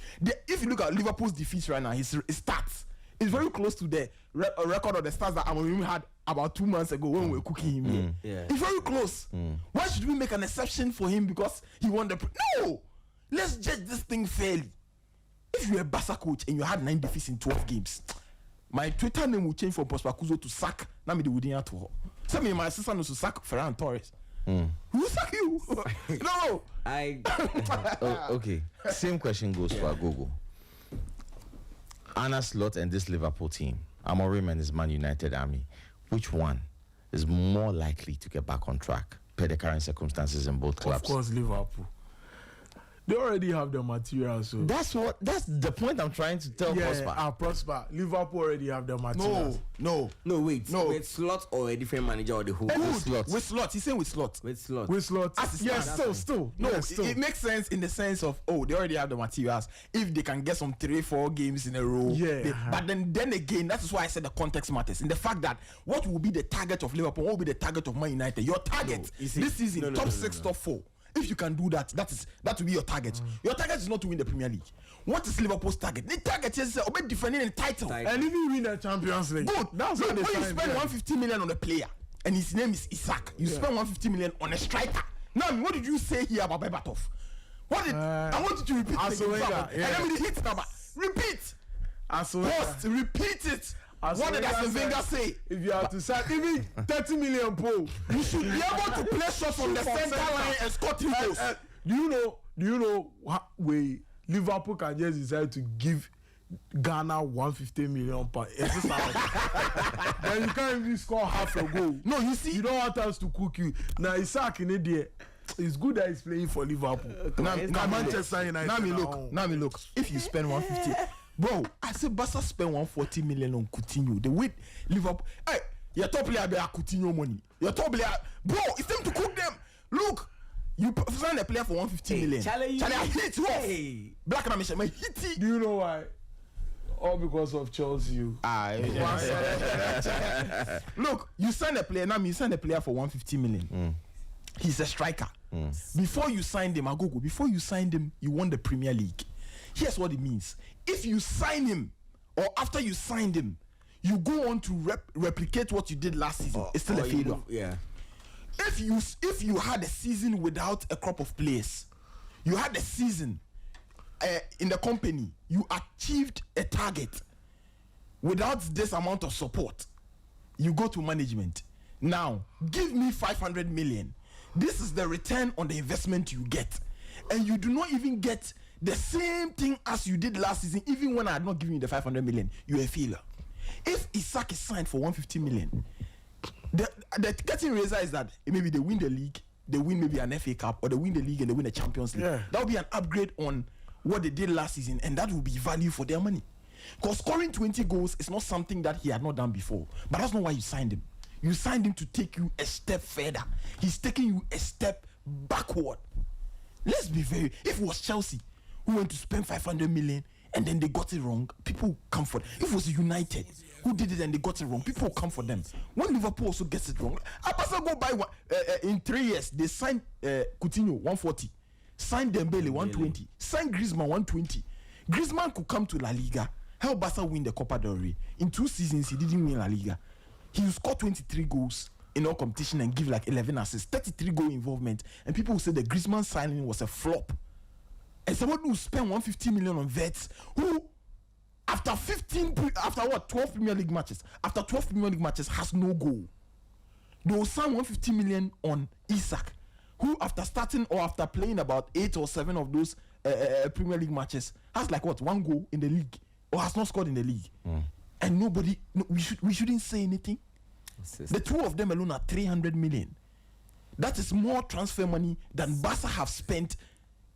If you look at Liverpool's defeats right now, his stats is very close to the record of the stats that Amorim had about 2 months ago when we were cooking him. Yeah. It's very close. Why should we make an exception for him because he won the? No, let's judge this thing fairly. If you're a Barca coach and you had 9 defeats in 12 games, my Twitter name will change from Prosper Kuzo to sack. Now me the wouldn't have to. Send me my assistant to sack Ferran Torres. Who sack you? No. Okay. Same question goes for Agogo. Arne Slot and this Liverpool team, Amorim and his Man United army, which one is more likely to get back on track per the current circumstances in both clubs? Of course, Liverpool. They already have the material, so that's the point I'm trying to tell Prosper. Prosper. Liverpool already have the material. No, wait. With Slot or a different manager or the whole? With Slot. He's saying with Slot. With Slot. Yes, still. No, it makes sense in the sense of they already have the materials. If they can get some 3-4 games in a row, but then again, that is why I said the context matters. In the fact that what will be the target of Liverpool, what will be the target of Man United? Your target this season, top 6, top 4. If you can do that, that will be your target. Your target is not to win the Premier League. What is Liverpool's target? The target is defending the title. And if you win the Champions League, good. That's when you spend 150 million on a player and his name is Isaac. You spend 150 million on a striker. Now, what did you say here about Berbatov? I want you to repeat it. And then with the hit number, repeat. Repeat it. What did Arsene Wenger say? If you have to sign even 30 million pounds, you should be able to play shots from the center line and score 3 goals. Do you know where Liverpool can just decide to give Ghana 150 million pounds? Then you can't even score half a goal. No, you see, you don't want us to cook you. Now Isaac in India. It's good that he's playing for Liverpool. Now Manchester United. Now me look. If you spend 150. Bro, I said Barca spend 140 million on Coutinho. The way Liverpool, hey, your top player bear Coutinho money. Your top player, bro, it's time to cook them. Look, you sign a player for 150 million. Charlie, I hit you off. Black and Amish, I hit it. Do you know why? All because of Chelsea. Look, you sign a player. Now you sign a player for 150 million. He's a striker. Before you signed him, Agogo, before you signed him, you won the Premier League. Here's what it means. If you sign him, or after you signed him, you go on to replicate what you did last season, it's still a failure. If you had a season without a crop of players, you had a season in the company, you achieved a target without this amount of support, you go to management. Now, give me 500 million. This is the return on the investment you get. And you do not even get the same thing as you did last season, even when I had not given you the 500 million, you're a failure. If Isaac is signed for 150 million, the getting razor is that maybe they win the league, they win maybe an FA Cup, or they win the league and they win the Champions League. That will be an upgrade on what they did last season, and that will be value for their money. Because scoring 20 goals is not something that he had not done before. But that's not why you signed him. You signed him to take you a step further. He's taking you a step backward. Let's be very... If it was Chelsea who went to spend 500 million and then they got it wrong, people will come for them. If it was United who did it and they got it wrong, people will come for them. When Liverpool also gets it wrong, Abasa go buy one, in 3 years, they signed Coutinho 140, signed Dembele 120, signed Griezmann 120. Griezmann could come to La Liga, help Barca win the Copa del Rey. In 2 seasons, he didn't win La Liga. He will score 23 goals in all competition and give like 11 assists, 33 goal involvement, and people will say the Griezmann signing was a flop. And someone who spent 150 million on vets, who after 12 Premier League matches, after 12 Premier League matches has no goal. They will sign 150 million on Isaac, who after starting or after playing about 8 or 7 of those Premier League matches has like 1 goal in the league, or has not scored in the league. And we shouldn't say anything. The 2 of them alone are 300 million. That is more transfer money than Barca have spent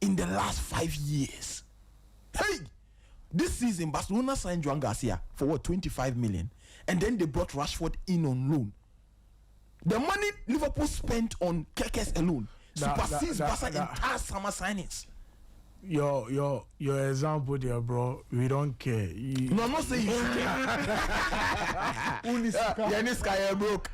in the last 5 years. Hey, this season Barcelona signed Joan Garcia for 25 million, and then they brought Rashford in on loan. The money Liverpool spent on Kekes alone supersedes Barca entire summer signings. Your example there, bro. We don't care. No, I'm not saying you should care. Unisika. Broke.